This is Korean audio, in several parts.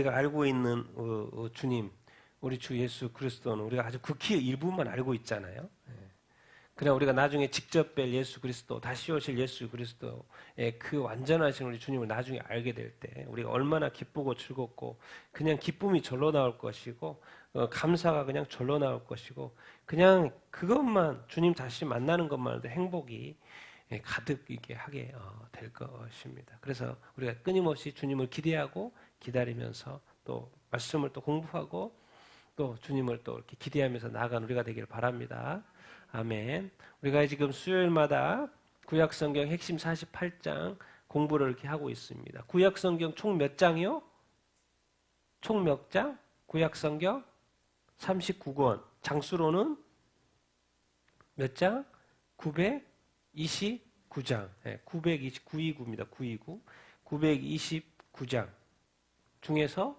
우리가 알고 있는 주님, 우리 주 예수 그리스도는 우리가 아주 극히 일부만 알고 있잖아요. 그러나 우리가 나중에 직접 뵐 예수 그리스도, 다시 오실 예수 그리스도의 그 완전하신 우리 주님을 나중에 알게 될 때 우리가 얼마나 기쁘고 즐겁고 그냥 기쁨이 절로 나올 것이고 감사가 그냥 절로 나올 것이고 그냥 그것만 주님 다시 만나는 것만으로도 행복이 가득 하게 될 것입니다. 그래서 우리가 끊임없이 주님을 기대하고 기다리면서 또 말씀을 또 공부하고 또 주님을 또 이렇게 기대하면서 나아가는 우리가 되기를 바랍니다. 아멘. 우리가 지금 수요일마다 구약성경 핵심 48장 공부를 이렇게 하고 있습니다. 구약성경 총 몇 장이요? 총 몇 장? 구약성경 39권. 장수로는 몇 장? 929장. 929입니다. 929. 929장 중에서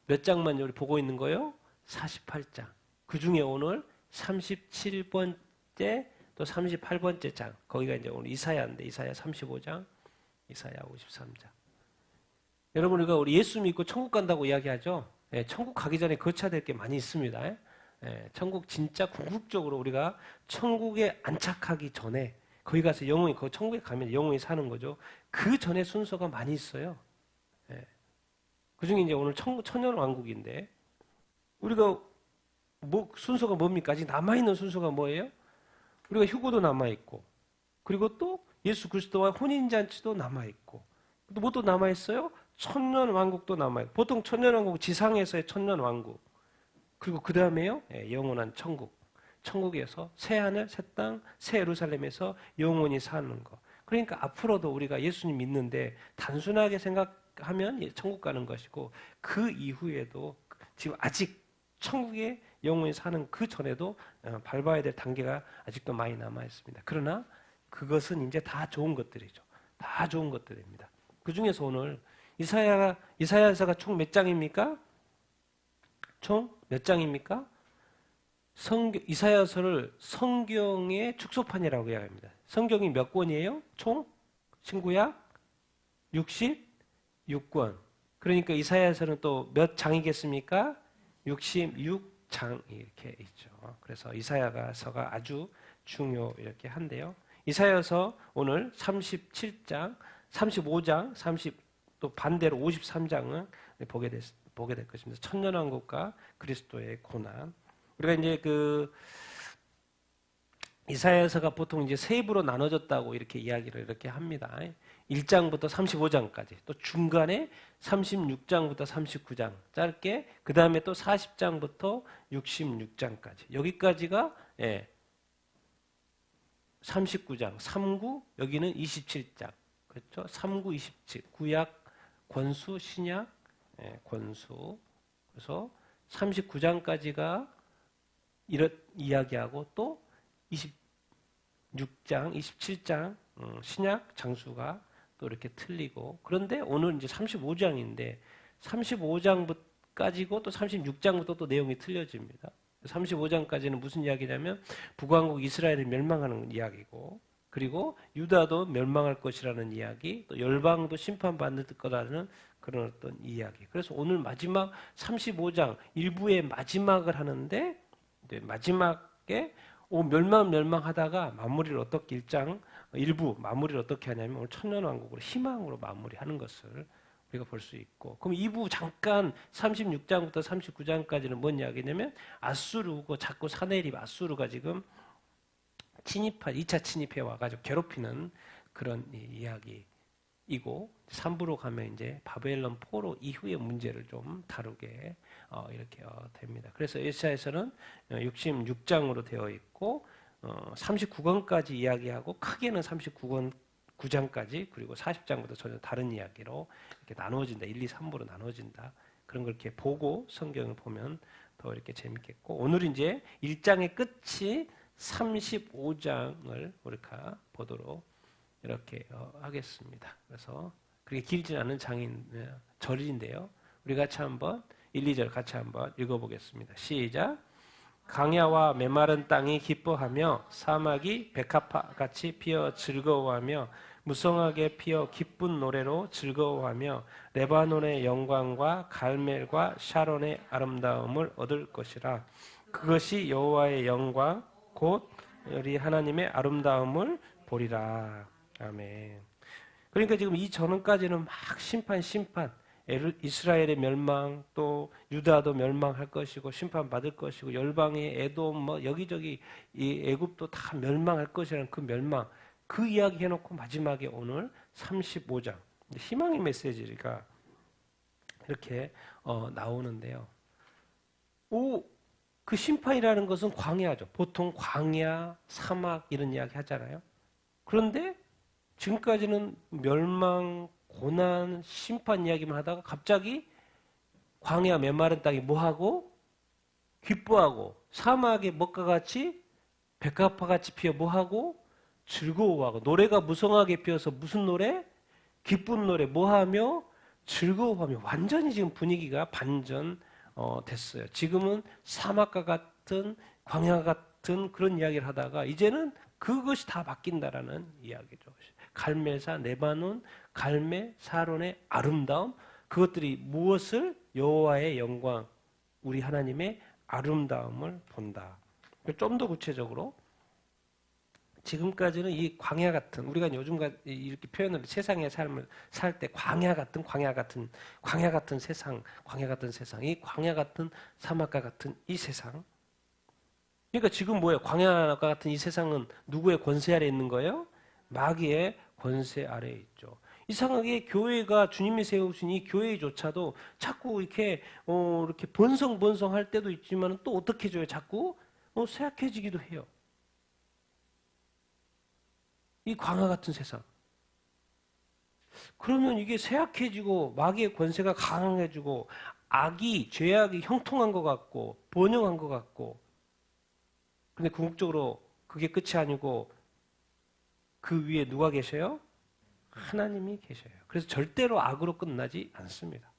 몇 장만 우리 보고 있는 거예요? 48장. 그 중에 오늘 37번째 또 38번째 장. 거기가 이제 오늘 이사야인데 이사야 35장, 이사야 53장. 여러분 우리 예수 믿고 천국 간다고 이야기하죠. 천국 가기 전에 거쳐야 될 게 많이 있습니다. 천국 진짜 궁극적으로 우리가 천국에 안착하기 전에 거기 가서 영원히 그 천국에 가면 영원히 사는 거죠. 그 전에 순서가 많이 있어요. 그 중에 이제 오늘 천년왕국인데 우리가 순서가 뭡니까? 아직 남아있는 순서가 뭐예요? 우리가 휴거도 남아있고 그리고 또 예수 그리스도와 혼인잔치도 남아있고 또 뭐 또 남아있어요? 천년왕국도 남아있고 보통 천년왕국 지상에서의 천년왕국 그리고 그 다음에요 영원한 천국 천국에서 새하늘 새 땅 새 예루살렘에서 영원히 사는 거 그러니까 앞으로도 우리가 예수님 믿는데 단순하게 생각하면 천국 가는 것이고 그 이후에도 지금 아직 천국에 영원히 사는 그 전에도 밟아야 될 단계가 아직도 많이 남아 있습니다. 그러나 그것은 이제 다 좋은 것들이죠. 다 좋은 것들입니다. 그 중에서 오늘 이사야서가 총 몇 장입니까? 총 몇 장입니까? 이사야서를 성경의 축소판이라고 이야기합니다. 성경이 몇 권이에요? 총 신구약 66권. 그러니까 이사야서는 또 몇 장이겠습니까? 66장 이렇게 있죠. 그래서 이사야서가 아주 중요 이렇게 한데요. 이사야서 오늘 37장, 35장, 또 반대로 53장은 보게 될 것입니다. 천년왕국과 그리스도의 고난. 우리가 이제 이사야서가 보통 이제 세 부로 나눠졌다고 이렇게 이야기를 이렇게 합니다. 1장부터 35장까지, 또 중간에 36장부터 39장 짧게, 그 다음에 또 40장부터 66장까지. 여기까지가 39장, 39, 여기는 27장. 그렇죠? 39, 27. 구약, 권수, 신약, 권수. 그래서 39장까지가 이런 이야기하고 또 26장, 27장 신약 장수가 또 이렇게 틀리고 그런데 오늘 이제 35장인데 35장까지고 또 36장부터 또 내용이 틀려집니다. 35장까지는 무슨 이야기냐면 북왕국 이스라엘이 멸망하는 이야기고 그리고 유다도 멸망할 것이라는 이야기 또 열방도 심판받을 거라는 그런 어떤 이야기. 그래서 오늘 마지막 35장 일부의 마지막을 하는데 마지막에 멸망하다가 마무리를 어떻게 일부 마무리를 어떻게 하냐면 오늘 천년왕국으로 희망으로 마무리하는 것을 우리가 볼 수 있고 그럼 2부 잠깐 36장부터 39장까지는 뭔 이야기냐면 아수르고 자꾸 사내립 아수르가 지금 2차 침입해 와가지고 괴롭히는 그런 이야기이고 3부로 가면 이제 바벨론 포로 이후의 문제를 좀 다루게 이렇게 됩니다. 그래서 에사야서는 66장으로 되어 있고 39권까지 이야기하고 크게는 39장까지 그리고 40장부터 전혀 다른 이야기로 이렇게 나누어진다. 1, 2, 3부로 나누어진다. 그런 걸 이렇게 보고 성경을 보면 더 이렇게 재밌겠고 오늘 이제 1장의 끝이 35장을 우리가 보도록 이렇게 하겠습니다. 그래서 그렇게 길지 않은 절인데요. 우리 같이 한번 1, 2절 같이 한번 읽어보겠습니다. 시작. 강야와 메마른 땅이 기뻐하며 사막이 백합화같이 피어 즐거워하며 무성하게 피어 기쁜 노래로 즐거워하며 레바논의 영광과 갈멜과 샤론의 아름다움을 얻을 것이라. 그것이 여호와의 영광 곧 우리 하나님의 아름다움을 보리라. 아멘. 그러니까 지금 이 전까지는 막 심판 이스라엘의 멸망, 또 유다도 멸망할 것이고 심판받을 것이고 열방의 에돔 뭐 여기저기 이 애굽도 다 멸망할 것이라는 그 멸망, 그 이야기 해놓고 마지막에 오늘 35장 희망의 메시지가 이렇게 나오는데요. 그 심판이라는 것은 광야죠. 보통 광야, 사막 이런 이야기 하잖아요. 그런데 지금까지는 멸망, 고난, 심판 이야기만 하다가 갑자기 광야 메마른 땅이 뭐하고? 기뻐하고, 사막의 먹과 같이 백합화 같이 피어 뭐하고? 즐거워하고. 노래가 무성하게 피어서 무슨 노래? 기쁜 노래. 뭐하며? 즐거워하며. 완전히 지금 분위기가 반전 됐어요. 지금은 사막과 같은 광야 같은 그런 이야기를 하다가 이제는 그것이 다 바뀐다라는 이야기죠. 갈멜산, 레바논, 갈멜, 사론의 아름다움, 그것들이 무엇을? 여호와의 영광, 우리 하나님의 아름다움을 본다. 좀 더 구체적으로 지금까지는 이 광야 같은, 우리가 요즘 이렇게 표현을 세상의 삶을 살 때 광야 같은 세상, 이 광야 같은 사막과 같은 이 세상. 그러니까 지금 뭐예요? 광야와 같은 이 세상은 누구의 권세 아래 있는 거예요? 마귀의 권세 아래에 있죠. 이상하게 교회가 주님이 세우신 이 교회조차도 자꾸 이렇게 번성할 때도 있지만 또 어떻게 해줘요? 자꾸 쇠약해지기도 해요. 이 광야 같은 세상. 그러면 이게 쇠약해지고 마귀의 권세가 강해지고 죄악이 형통한 것 같고 번영한 것 같고, 근데 궁극적으로 그게 끝이 아니고 그 위에 누가 계셔요? 하나님이 계셔요. 그래서 절대로 악으로 끝나지 않습니다.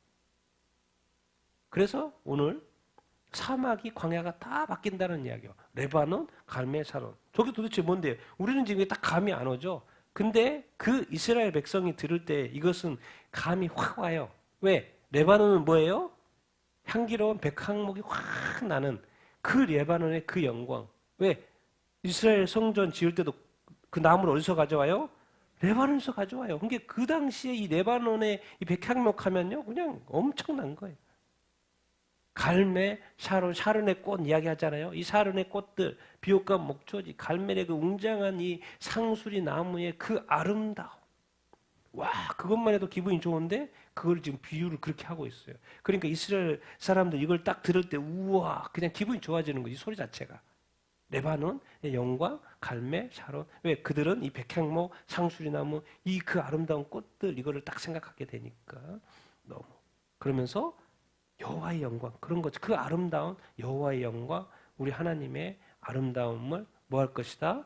그래서 오늘 사막이 광야가 다 바뀐다는 이야기요. 레바논, 갈멜, 사론. 저게 도대체 뭔데요? 우리는 지금 딱 감이 안 오죠. 근데 그 이스라엘 백성이 들을 때 이것은 감이 확 와요. 왜? 레바논은 뭐예요? 향기로운 백항목이 확 나는 그 레바논의 그 영광. 왜? 이스라엘 성전 지을 때도 그 나무를 어디서 가져와요? 레바논에서 가져와요. 그러니까 그 당시에 이 레바논의 이 백향목 하면요, 그냥 엄청난 거예요. 갈멜, 샤론의 꽃 이야기 하잖아요. 이 샤론의 꽃들, 비옥과 목초지, 갈멜의 그 웅장한 이 상수리 나무의 그 아름다움. 와, 그것만 해도 기분이 좋은데 그걸 지금 비유를 그렇게 하고 있어요. 그러니까 이스라엘 사람들 이걸 딱 들을 때 우와, 그냥 기분이 좋아지는 거지, 소리 자체가. 레바논의 영광, 갈멜, 샤론. 왜? 그들은 이 백향목, 상수리나무, 이 그 아름다운 꽃들 이거를 딱 생각하게 되니까 너무. 그러면서 여호와의 영광, 그런 거죠. 그 아름다운 여호와의 영광, 우리 하나님의 아름다움을 뭐 할 것이다?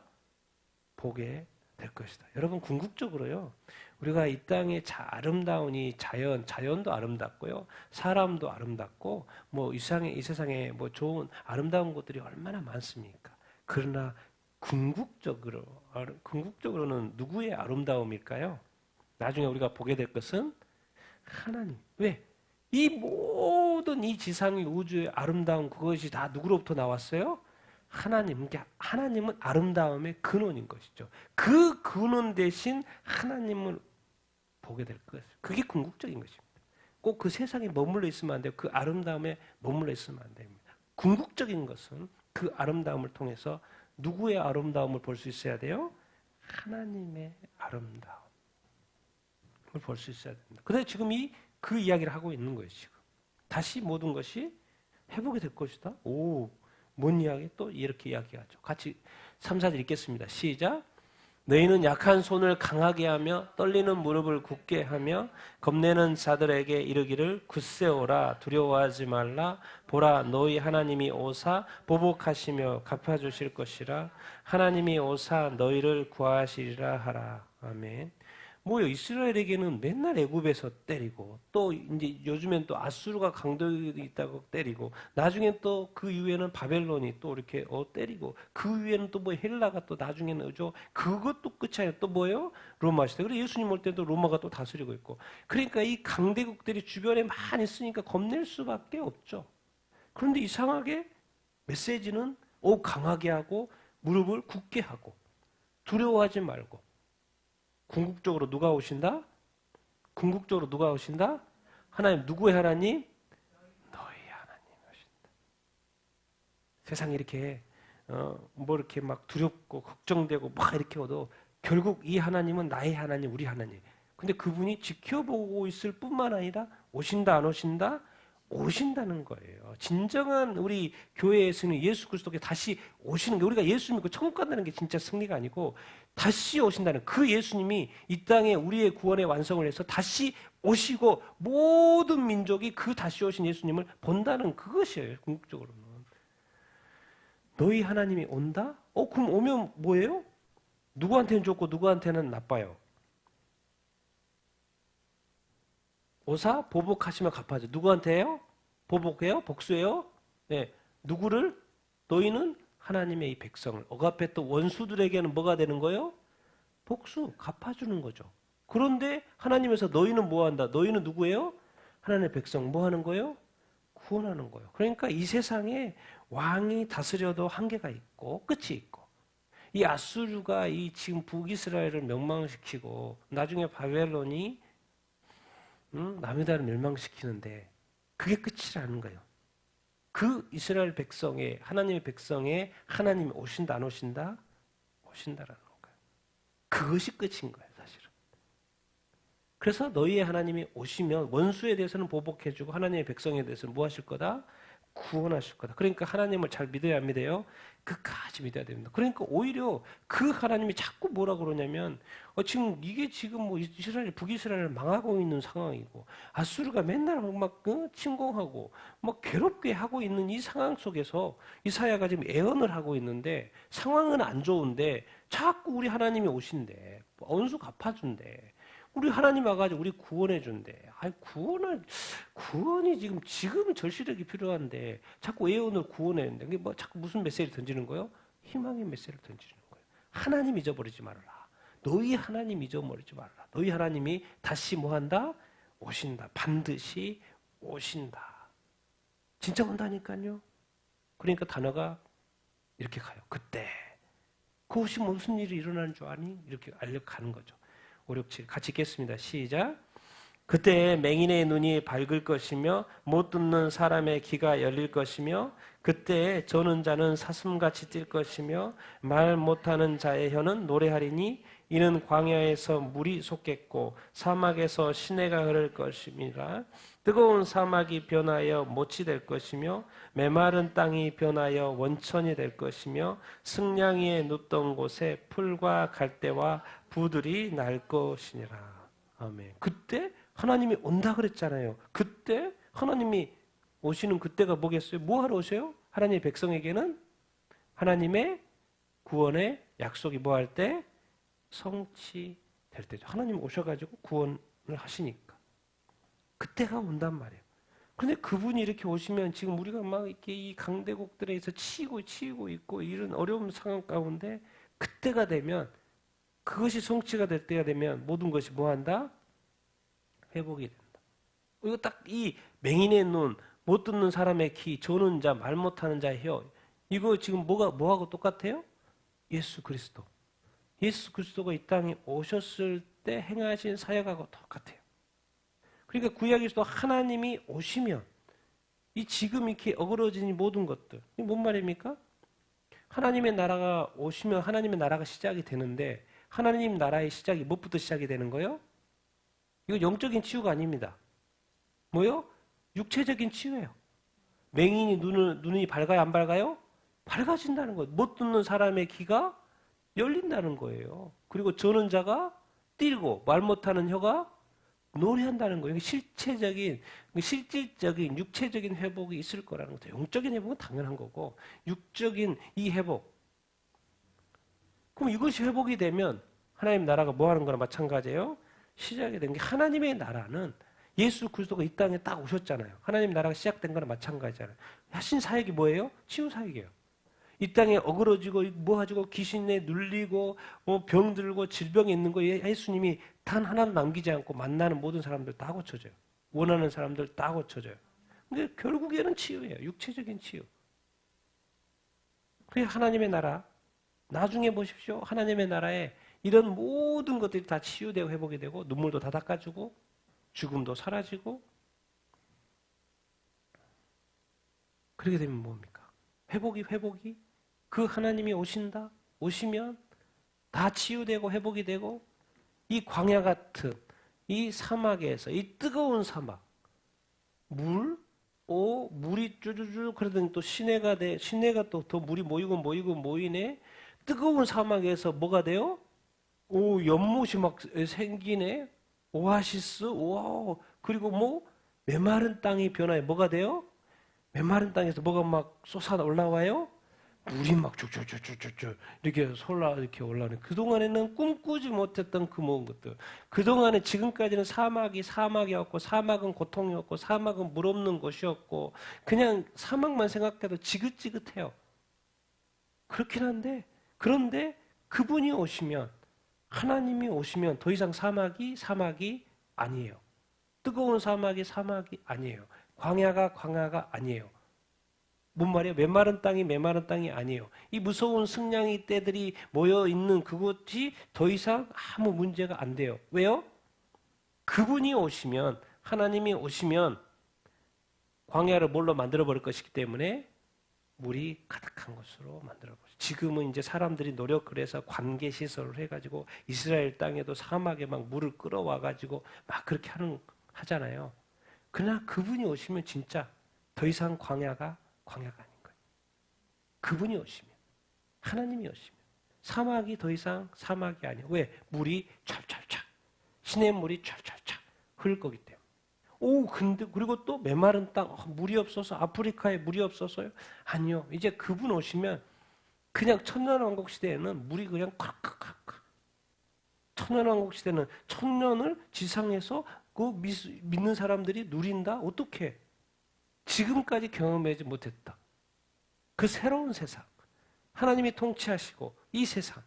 보게 될 것이다. 여러분, 궁극적으로요, 우리가 이 땅의 아름다운 이 자연도 아름답고요, 사람도 아름답고, 뭐 이 세상에 뭐 좋은 아름다운 것들이 얼마나 많습니까? 그러나 궁극적으로는 누구의 아름다움일까요? 나중에 우리가 보게 될 것은 하나님. 왜? 이 모든 이 지상의 우주의 아름다움, 그것이 다 누구로부터 나왔어요? 하나님. 그러니까 하나님은 아름다움의 근원인 것이죠. 그 근원 대신 하나님을 보게 될 것이에요. 그게 궁극적인 것입니다. 꼭 그 세상에 머물러 있으면 안 돼요. 그 아름다움에 머물러 있으면 안 됩니다. 궁극적인 것은 그 아름다움을 통해서 누구의 아름다움을 볼 수 있어야 돼요? 하나님의 아름다움을 볼 수 있어야 됩니다. 그런데 지금 그 이야기를 하고 있는 거예요. 지금 다시 모든 것이 회복이 될 것이다. 뭔 이야기? 또 이렇게 이야기하죠. 같이 3, 4절 읽겠습니다. 시작. 너희는 약한 손을 강하게 하며 떨리는 무릎을 굳게 하며 겁내는 자들에게 이르기를 굳세오라, 두려워하지 말라. 보라, 너희 하나님이 오사 보복하시며 갚아주실 것이라. 하나님이 오사 너희를 구하시리라 하라. 아멘. 뭐요? 이스라엘에게는 맨날 애굽에서 때리고 또 이제 요즘엔 또 아수르가 강도에 있다고 때리고 나중엔 또 그 이후에는 바벨론이 또 이렇게 때리고 그 위에는 또 뭐 헬라가 또 나중에는 그것도 끝이 아니라 또 뭐예요? 로마 시대. 그리고 예수님 올 때도 로마가 또 다스리고 있고. 그러니까 이 강대국들이 주변에 많이 있으니까 겁낼 수밖에 없죠. 그런데 이상하게 메시지는 강하게 하고 무릎을 굳게 하고 두려워하지 말고. 궁극적으로 누가 오신다? 궁극적으로 누가 오신다? 하나님. 누구의 하나님? 너희 하나님이 오신다. 세상이 이렇게 뭐 이렇게 막 두렵고 걱정되고 막 이렇게 해도 결국 이 하나님은 나의 하나님, 우리 하나님. 근데 그분이 지켜보고 있을 뿐만 아니라 오신다 안 오신다? 오신다는 거예요. 진정한 우리 교회에서는 예수 그리스도께 다시 오시는 게, 우리가 예수 믿고 천국 간다는 게 진짜 승리가 아니고 다시 오신다는, 그 예수님이 이 땅에 우리의 구원의 완성을 해서 다시 오시고 모든 민족이 그 다시 오신 예수님을 본다는 그것이에요. 궁극적으로는. 너희 하나님이 온다? 그럼 오면 뭐예요? 누구한테는 좋고 누구한테는 나빠요? 오사 보복하시면 갚아줘. 누구한테요? 보복해요? 복수해요? 네. 누구를? 너희는 하나님의 이 백성을 억압했던 원수들에게는 뭐가 되는 거예요? 복수, 갚아주는 거죠. 그런데 하나님에서 너희는 뭐 한다? 너희는 누구예요? 하나님의 백성 뭐 하는 거예요? 구원하는 거예요. 그러니까 이 세상에 왕이 다스려도 한계가 있고 끝이 있고, 이 아수르가 이 지금 북이스라엘을 멸망시키고 나중에 바벨론이 남유다를 멸망시키는데 그게 끝이라는 거예요. 그 이스라엘 백성의, 하나님의 백성의 하나님이 오신다 안 오신다? 오신다라는 거예요. 그것이 끝인 거예요, 사실은. 그래서 너희의 하나님이 오시면 원수에 대해서는 보복해주고 하나님의 백성에 대해서는 뭐 하실 거다? 구원하실 거다. 그러니까 하나님을 잘 믿어야 안 믿어요? 끝까지 믿어야 됩니다. 그러니까 오히려 그 하나님이 자꾸 뭐라 그러냐면 지금 뭐 이스라엘, 북이스라엘을 망하고 있는 상황이고 아수르가 맨날 막 침공하고 막 괴롭게 하고 있는 이 상황 속에서 이사야가 지금 애언을 하고 있는데 상황은 안 좋은데 자꾸 우리 하나님이 오신대. 원수 갚아준대. 우리 하나님 와가지고 우리 구원해 준대. 구원이 지금 절실하게 필요한데 자꾸 예언을 구원해야 되는데 뭐 자꾸 무슨 메시지를 던지는 거예요? 희망의 메시지를 던지는 거예요. 하나님 잊어버리지 말아라. 너희 하나님 잊어버리지 말아라. 너희 하나님이 다시 뭐 한다? 오신다. 반드시 오신다. 진짜 온다니까요. 그러니까 단어가 이렇게 가요. 그때. 그것이 무슨 일이 일어나는 줄 아니? 이렇게 알려가는 거죠. 5, 6, 7 같이 읽겠습니다. 시작. 그때 맹인의 눈이 밝을 것이며 못 듣는 사람의 귀가 열릴 것이며 그때 저는 자는 사슴같이 뛸 것이며 말 못하는 자의 혀는 노래하리니 이는 광야에서 물이 솟겠고 사막에서 시내가 흐를 것임이라. 뜨거운 사막이 변하여 못이 될 것이며 메마른 땅이 변하여 원천이 될 것이며 승냥이에 눕던 곳에 풀과 갈대와 부들이 날 것이니라. 아멘. 그때 하나님이 온다 그랬잖아요. 그때 하나님이 오시는 그때가 뭐겠어요? 뭐 하러 오세요? 하나님의 백성에게는 하나님의 구원의 약속이 뭐 할 때? 성취될 때죠. 하나님 오셔가지고 구원을 하시니까. 그때가 온단 말이에요. 근데 그분이 이렇게 오시면 지금 우리가 막 이렇게 이 강대국들에서 치이고 있고 이런 어려운 상황 가운데 그때가 되면, 그것이 성취가 될 때가 되면 모든 것이 뭐 한다? 회복이 된다. 이거 딱 이 맹인의 눈, 못 듣는 사람의 귀, 조는 자, 말 못하는 자의 혀, 이거 지금 뭐하고 똑같아요? 예수 그리스도. 예수 그리스도가 이 땅에 오셨을 때 행하신 사역하고 똑같아요. 그러니까 구약에서도 하나님이 오시면 이 지금 이렇게 어그러진 모든 것들, 이게 뭔 말입니까? 하나님의 나라가 오시면 하나님의 나라가 시작이 되는데 하나님 나라의 시작이 무엇부터 시작이 되는 거예요? 이거 영적인 치유가 아닙니다. 뭐요? 육체적인 치유예요. 맹인이 눈이 밝아요, 안 밝아요? 밝아진다는 거예요. 못 듣는 사람의 귀가 열린다는 거예요. 그리고 저는 자가 뛸고 말 못하는 혀가 노래한다는 거예요. 실질적인 육체적인 회복이 있을 거라는 거죠. 영적인 회복은 당연한 거고 육적인 이 회복. 그럼 이것이 회복이 되면 하나님 나라가 뭐 하는 거나 마찬가지예요? 시작이 된 게 하나님의 나라는 예수 그리스도가 이 땅에 딱 오셨잖아요. 하나님 나라가 시작된 거랑 마찬가지잖아요. 하신 사역이 뭐예요? 치유 사역이에요. 이 땅에 어그러지고 뭐 가지고 귀신에 눌리고 뭐 병들고 질병이 있는 거 예수님이 단 하나도 남기지 않고 만나는 모든 사람들 다 고쳐줘요. 원하는 사람들 다 고쳐줘요. 근데 결국에는 치유예요. 육체적인 치유. 그게 하나님의 나라. 나중에 보십시오. 하나님의 나라에 이런 모든 것들이 다 치유되고 회복이 되고 눈물도 다 닦아주고 죽음도 사라지고 그렇게 되면 뭡니까? 회복이 그 하나님이 오시면 다 치유되고 회복이 되고 이 광야 같은 이 사막에서 이 뜨거운 사막 물이 쭈쭈쭈 그러더니 또 시내가 또 더 물이 모이네. 뜨거운 사막에서 뭐가 돼요? 연못이 막 생기네. 오아시스, 와. 그리고 뭐 메마른 땅이 변화해 뭐가 돼요? 메마른 땅에서 뭐가 막 솟아 올라와요? 물이 막 쭉쭉쭉쭉쭉 이렇게 올라오는. 그동안에는 꿈꾸지 못했던 그 모든 것들. 그동안에 지금까지는 사막이었고 사막은 고통이었고 사막은 물 없는 곳이었고 그냥 사막만 생각해도 지긋지긋해요. 그렇긴 한데 그런데 그분이 오시면 하나님이 오시면 더 이상 사막이 아니에요. 뜨거운 사막이 아니에요. 광야가 아니에요. 뭔 말이에요? 메마른 땅이 아니에요. 이 무서운 승냥이 떼들이 모여있는 그곳이 더 이상 아무 문제가 안 돼요. 왜요? 그분이 오시면 하나님이 오시면 광야를 뭘로 만들어버릴 것이기 때문에 물이 가득한 것으로 만들어버려요. 지금은 이제 사람들이 노력을 해서 관계시설을 해가지고 이스라엘 땅에도 사막에 막 물을 끌어와가지고 막 그렇게 하잖아요. 그러나 그분이 오시면 진짜 더 이상 광야가 아닌 거예요. 그분이 오시면, 하나님이 오시면 사막이 더 이상 사막이 아니에요. 왜? 물이 찰찰찰, 시냇물이 찰찰찰 흐를 거기 때문에. 근데 그리고 또 메마른 땅, 물이 없어서 아프리카에 물이 없어서요? 아니요. 이제 그분 오시면 그냥 천년왕국 시대에는 물이 그냥 콱콱콱. 천년왕국 시대는 천년을 지상에서 그 믿는 사람들이 누린다? 어떻게? 지금까지 경험하지 못했다. 그 새로운 세상. 하나님이 통치하시고 이 세상.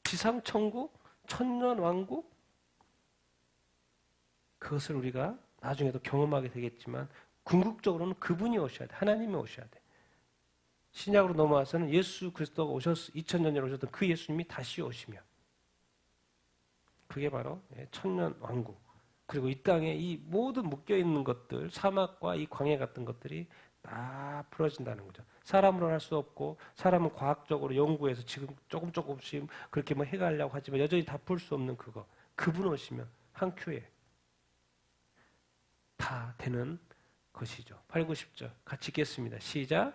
지상천국, 천년왕국. 그것을 우리가 나중에도 경험하게 되겠지만 궁극적으로는 그분이 오셔야 돼. 하나님이 오셔야 돼. 신약으로 넘어와서는 예수 그리스도가 2000년 전에 오셨던 그 예수님이 다시 오시면 그게 바로 천년왕국. 그리고 이 땅에 이 모든 묶여있는 것들, 사막과 이 광야 같은 것들이 다 풀어진다는 거죠. 사람으로는 할 수 없고 사람은 과학적으로 연구해서 지금 조금씩 그렇게 뭐 해가려고 하지만 여전히 다 풀 수 없는 그거. 그분 오시면 한 큐에 다 되는 것이죠. 8, 90절 같이 읽겠습니다. 시작.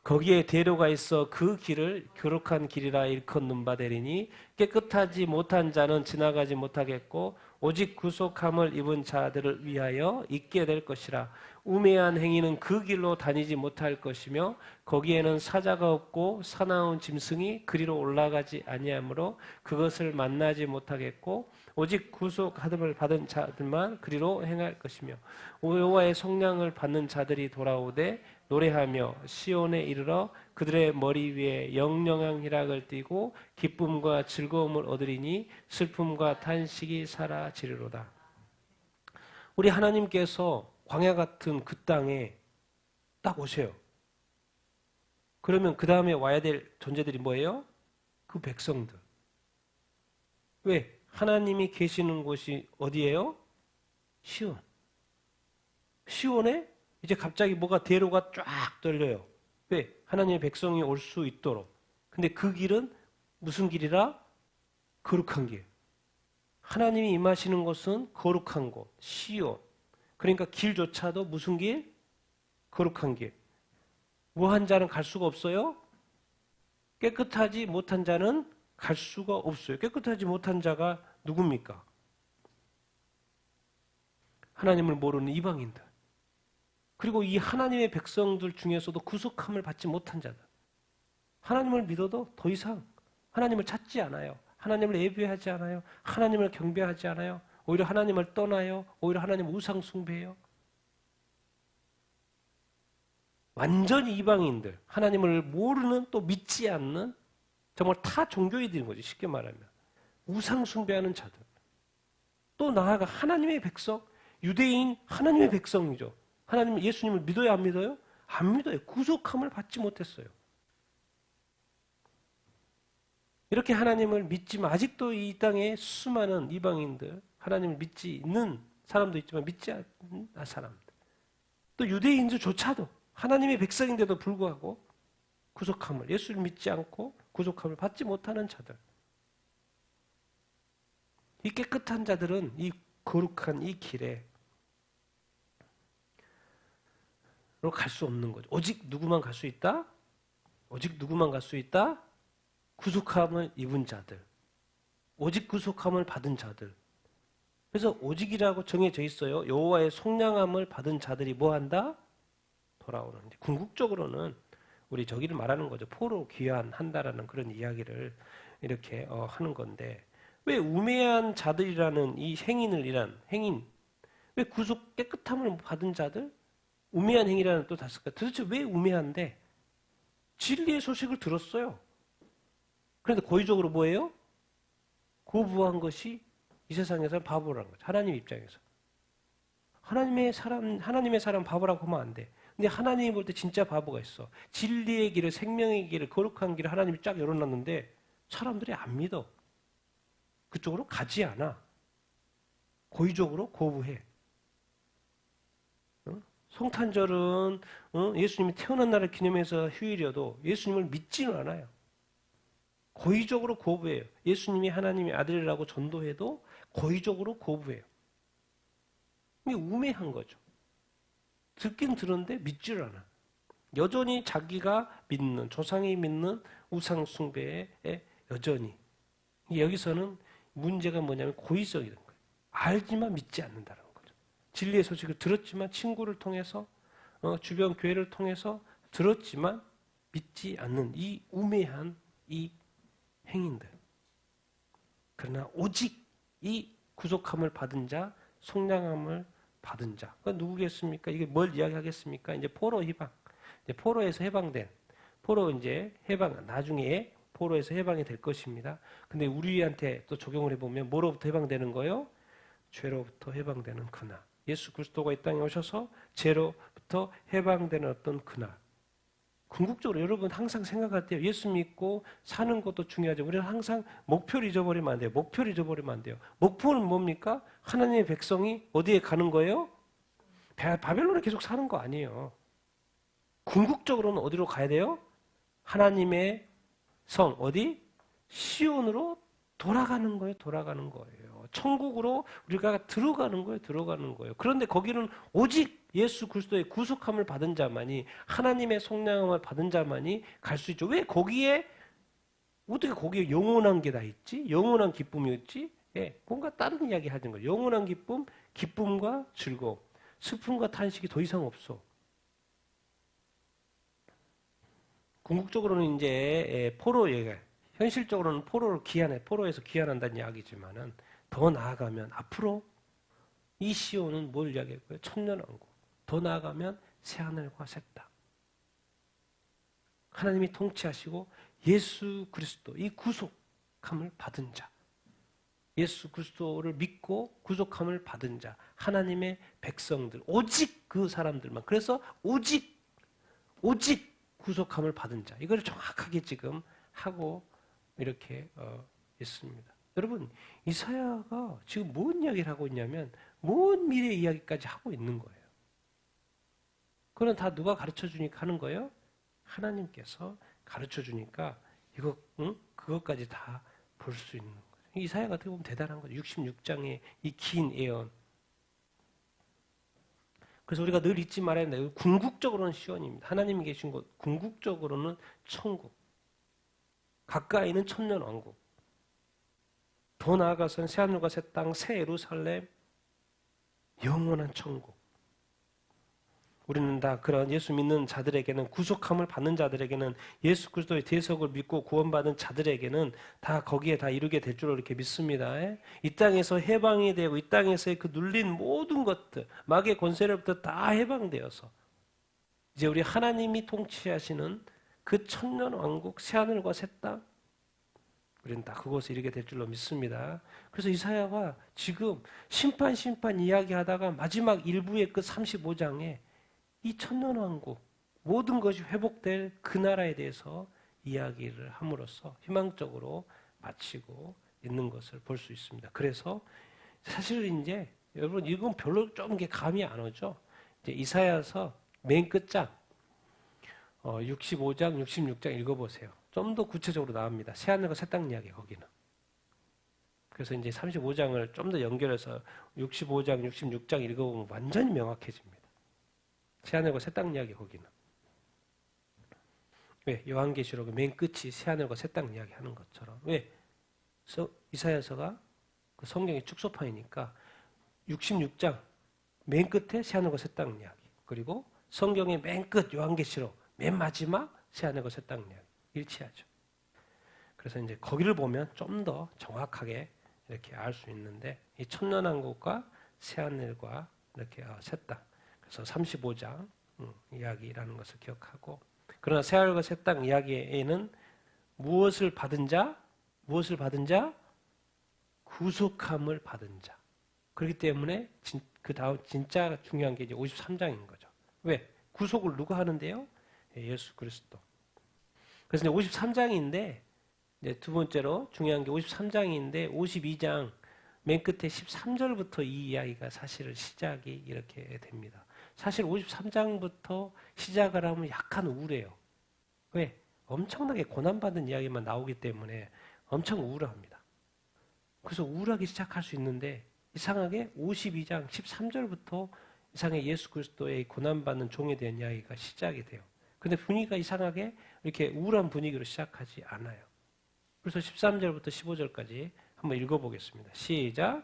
거기에 대로가 있어 그 길을 교록한 길이라 일컫는 바 되리니 깨끗하지 못한 자는 지나가지 못하겠고 오직 구속함을 입은 자들을 위하여 있게 될 것이라. 우매한 행위는 그 길로 다니지 못할 것이며 거기에는 사자가 없고 사나운 짐승이 그리로 올라가지 아니하므로 그것을 만나지 못하겠고 오직 구속함을 받은 자들만 그리로 행할 것이며 여호와의 속량을 받는 자들이 돌아오되 노래하며 시온에 이르러 그들의 머리 위에 영영한 희락을 띠고 기쁨과 즐거움을 얻으리니 슬픔과 탄식이 사라지리로다. 우리 하나님께서 광야 같은 그 땅에 딱 오세요. 그러면 그 다음에 와야 될 존재들이 뭐예요? 그 백성들. 왜? 하나님이 계시는 곳이 어디예요? 시온. 시온에 이제 갑자기 뭐가 대로가 쫙 떨려요. 왜? 하나님의 백성이 올 수 있도록. 근데 그 길은 무슨 길이라? 거룩한 길. 하나님이 임하시는 곳은 거룩한 곳, 시온. 그러니까 길조차도 무슨 길? 거룩한 길. 무한 자는 갈 수가 없어요? 깨끗하지 못한 자는 갈 수가 없어요. 깨끗하지 못한 자가 누굽니까? 하나님을 모르는 이방인들. 그리고 이 하나님의 백성들 중에서도 구속함을 받지 못한 자들. 하나님을 믿어도 더 이상 하나님을 찾지 않아요. 하나님을 예배하지 않아요. 하나님을 경배하지 않아요. 오히려 하나님을 떠나요. 오히려 하나님 우상 숭배해요. 완전히 이방인들, 하나님을 모르는 또 믿지 않는 정말 타 종교인들인 거죠. 쉽게 말하면. 우상 숭배하는 자들. 또 나아가 하나님의 백성, 유대인 하나님의 백성이죠. 하나님 예수님을 믿어요, 안 믿어요? 안 믿어요. 구속함을 받지 못했어요. 이렇게 하나님을 믿지만 아직도 이 땅에 수많은 이방인들, 하나님을 믿지 있는 사람도 있지만 믿지 않는 사람들. 또 유대인들조차도 하나님의 백성인데도 불구하고 구속함을, 예수를 믿지 않고 구속함을 받지 못하는 자들. 이 깨끗한 자들은 이 거룩한 이 길에 갈 수 없는 거죠. 오직 누구만 갈 수 있다? 오직 누구만 갈 수 있다? 구속함을 입은 자들. 오직 구속함을 받은 자들. 그래서 오직이라고 정해져 있어요. 여호와의 속량함을 받은 자들이 뭐 한다? 돌아오는. 궁극적으로는 우리 저기를 말하는 거죠. 포로 귀환한다라는 그런 이야기를 이렇게 하는 건데, 왜 우매한 자들이라는 이 행인, 왜 구속 깨끗함을 받은 자들? 우매한 행위라는 또 다쓸까? 도대체 왜 우매한데? 진리의 소식을 들었어요. 그런데 고의적으로 뭐예요? 거부한 것이 이 세상에서는 바보라는 거죠. 하나님 입장에서. 하나님의 사람 바보라고 하면 안 돼. 근데 하나님이 볼 때 진짜 바보가 있어. 진리의 길을, 생명의 길을, 거룩한 길을 하나님이 쫙 열어놨는데 사람들이 안 믿어. 그쪽으로 가지 않아. 고의적으로 거부해. 성탄절은 예수님이 태어난 날을 기념해서 휴일이어도 예수님을 믿지는 않아요. 고의적으로 거부해요. 예수님이 하나님의 아들이라고 전도해도 고의적으로 거부해요. 이게 우매한 거죠. 듣긴 들었는데 믿지를 않아. 여전히 자기가 믿는, 조상이 믿는 우상 숭배에 여전히. 여기서는 문제가 뭐냐면 고의성이라는 거예요. 알지만 믿지 않는다는 거죠. 진리의 소식을 들었지만 친구를 통해서 주변 교회를 통해서 들었지만 믿지 않는 이 우매한 이 행인들. 그러나 오직 이 구속함을 받은 자, 속량함을 받은 자. 그건 누구겠습니까? 이게 뭘 이야기하겠습니까? 이제 포로 해방. 이제 포로에서 해방된, 포로 이제 해방, 나중에 포로에서 해방이 될 것입니다. 근데 우리한테 또 적용을 해보면 뭐로부터 해방되는 거예요? 죄로부터 해방되는 그날. 예수 그리스도가 이 땅에 오셔서 죄로부터 해방되는 어떤 그날. 궁극적으로 여러분 항상 생각할 때 예수 믿고 사는 것도 중요하죠. 우리는 항상 목표를 잊어버리면 안 돼요. 목표를 잊어버리면 안 돼요. 목표는 뭡니까? 하나님의 백성이 어디에 가는 거예요? 바벨론에 계속 사는 거 아니에요. 궁극적으로는 어디로 가야 돼요? 하나님의 성, 어디? 시온으로 돌아가는 거예요. 돌아가는 거예요. 천국으로 우리가 들어가는 거예요. 들어가는 거예요. 그런데 거기는 오직 예수 그리스도의 구속함을 받은 자만이, 하나님의 속량함을 받은 자만이 갈 수 있죠. 왜 거기에, 어떻게 거기에 영원한 게 다 있지? 영원한 기쁨이 있지? 예, 뭔가 다른 이야기 하는 거예요. 영원한 기쁨, 기쁨과 즐거움, 슬픔과 탄식이 더 이상 없어. 궁극적으로는 이제 포로 얘기, 현실적으로는 포로에서 귀환한다는 이야기지만은 더 나아가면 앞으로 이 시온은 뭘 이야기했고요? 천년왕국. 더 나아가면 새하늘과 새 땅. 하나님이 통치하시고 예수 그리스도 이 구속함을 받은 자, 예수 그리스도를 믿고 구속함을 받은 자, 하나님의 백성들, 오직 그 사람들만. 그래서 오직 구속함을 받은 자. 이걸 정확하게 지금 하고 이렇게 있습니다. 여러분, 이사야가 지금 뭔 이야기를 하고 있냐면 먼 미래 이야기까지 하고 있는 거예요. 그건 다 누가 가르쳐 주니까 하는 거예요? 하나님께서 가르쳐 주니까 이거 그것까지 다 볼 수 있는 거예요. 이사야가 어떻게 보면 대단한 거죠. 66장의 이 긴 예언. 그래서 우리가 늘 잊지 말아야 된다. 궁극적으로는 시온입니다. 하나님이 계신 곳, 궁극적으로는 천국. 가까이는 천년왕국. 더 나아가서는 새하늘과 새 땅, 새 예루살렘, 영원한 천국. 우리는 다 그런 예수 믿는 자들에게는, 구속함을 받는 자들에게는, 예수 그리스도의 대속을 믿고 구원받은 자들에게는 다 거기에 다 이루게 될 줄로 이렇게 믿습니다. 이 땅에서 해방이 되고 이 땅에서의 그 눌린 모든 것들, 마귀의 권세로부터 다 해방되어서 이제 우리 하나님이 통치하시는 그 천년 왕국, 새하늘과 새 땅, 우리는 다 그곳에 이르게 될 줄로 믿습니다. 그래서 이사야가 지금 심판 이야기하다가 마지막 일부의 그 35장에 이 천년왕국, 모든 것이 회복될 그 나라에 대해서 이야기를 함으로써 희망적으로 마치고 있는 것을 볼 수 있습니다. 그래서 사실 이제 여러분 이건 별로 좀 감이 안 오죠. 이제 이사야서 맨 끝장 65장, 66장 읽어보세요. 좀 더 구체적으로 나옵니다. 새하늘과 새 땅 이야기 거기는. 그래서 이제 35장을 좀 더 연결해서 65장, 66장 읽어보면 완전히 명확해집니다. 새하늘과 새 땅 이야기 거기는. 왜? 요한계시록 맨 끝이 새하늘과 새 땅 이야기 하는 것처럼. 왜? 이사야서가 그 성경의 축소판이니까 66장 맨 끝에 새하늘과 새 땅 이야기. 그리고 성경의 맨 끝 요한계시록 맨 마지막 새하늘과 새 땅 이야기. 일치하죠. 그래서 이제 거기를 보면 좀 더 정확하게 이렇게 알 수 있는데 이 천년왕국과 새하늘과 이렇게 새 땅. 그래서 35장 이야기라는 것을 기억하고, 그러나 새하늘과 새 땅 이야기에는 무엇을 받은 자? 구속함을 받은 자. 그렇기 때문에 그 다음 진짜 중요한 게 이제 53장인 거죠. 왜? 구속을 누가 하는데요? 예수 그리스도. 그래서 이제 53장인데 이제 두 번째로 중요한 게 53장인데 52장 맨 끝에 13절부터 이 이야기가 사실은 시작이 이렇게 됩니다. 사실 53장부터 시작을 하면 약간 우울해요. 왜? 엄청나게 고난받은 이야기만 나오기 때문에 엄청 우울합니다. 그래서 우울하게 시작할 수 있는데 이상하게 52장 13절부터 이상하게 예수 그리스도의 고난받는 종에 대한 이야기가 시작이 돼요. 근데 분위기가 이상하게 이렇게 우울한 분위기로 시작하지 않아요. 그래서 13절부터 15절까지 한번 읽어보겠습니다. 시작.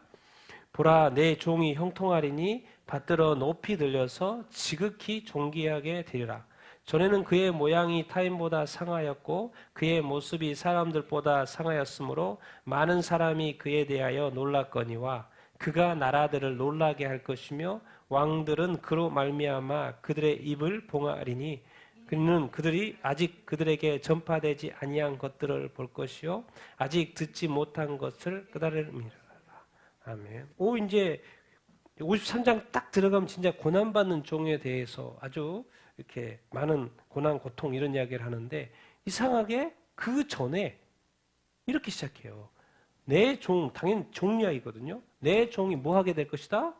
보라, 내 종이 형통하리니 받들어 높이 들려서 지극히 존귀하게 되리라. 전에는 그의 모양이 타인보다 상하였고 그의 모습이 사람들보다 상하였으므로 많은 사람이 그에 대하여 놀랐거니와 그가 나라들을 놀라게 할 것이며 왕들은 그로 말미암아 그들의 입을 봉하리니 그는 그들이 아직 그들에게 전파되지 아니한 것들을 볼 것이요 아직 듣지 못한 것을 깨달음이라. 아멘. 이제 53장 딱 들어가면 진짜 고난받는 종에 대해서 아주 이렇게 많은 고난, 고통 이런 이야기를 하는데 이상하게 그 전에 이렇게 시작해요. 내 종, 당연히 종 이야기거든요. 내 종이 뭐 하게 될 것이다?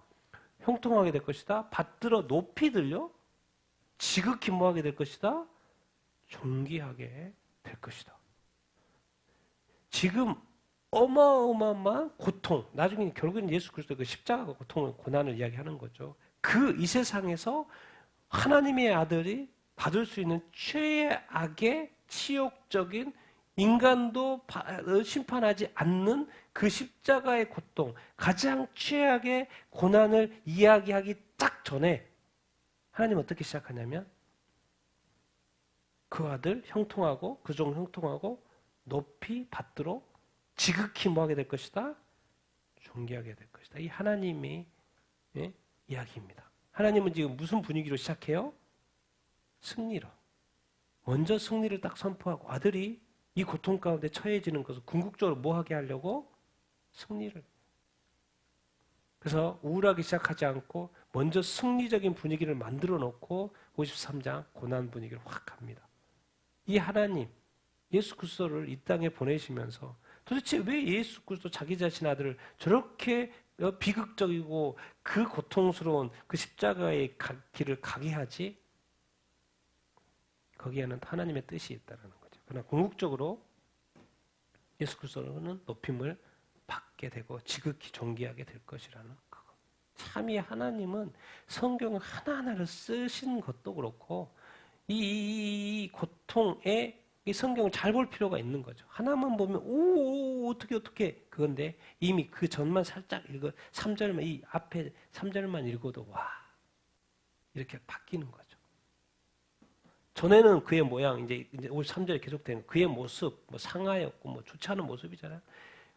형통하게 될 것이다. 받들어 높이 들려? 지극히 뭐 하게 될 것이다? 존귀하게 될 것이다. 지금 어마어마한 고통, 나중에 결국은 예수 그리스도의 그 십자가 고통을, 고난을 이야기하는 거죠. 그 이 세상에서 하나님의 아들이 받을 수 있는 최악의 치욕적인 인간도 심판하지 않는 그 십자가의 고통, 가장 최악의 고난을 이야기하기 딱 전에 하나님은 어떻게 시작하냐면 그 아들 형통하고 그 종 형통하고 높이 받들어 지극히 뭐하게 될 것이다? 존귀하게 될 것이다. 이 하나님의 이야기입니다. 하나님은 지금 무슨 분위기로 시작해요? 승리로. 먼저 승리를 딱 선포하고 아들이 이 고통 가운데 처해지는 것을 궁극적으로 뭐하게 하려고? 승리를. 그래서 우울하게 시작하지 않고 먼저 승리적인 분위기를 만들어 놓고 53장 고난 분위기를 확 갑니다. 이 하나님, 예수 그리스도를 이 땅에 보내시면서 도대체 왜 예수 그리스도 자기 자신 아들을 저렇게 비극적이고 그 고통스러운 그 십자가의 길을 가게 하지? 거기에는 하나님의 뜻이 있다는 거죠. 그러나 궁극적으로 예수 그리스도는 높임을 받게 되고 지극히 존귀하게 될 것이라는 그거. 참이 하나님은 성경 하나하나를 쓰신 것도 그렇고 이 고통에 이 성경을 잘 볼 필요가 있는 거죠. 하나만 보면 어떻게 그건데 이미 그 전만 살짝 읽어 3절만 이 앞에 3절만 읽어도 와 이렇게 바뀌는 거죠. 전에는 그의 모양, 이제 53절에 계속되는 그의 모습, 뭐 상하였고, 뭐 좋지 않은 모습이잖아요.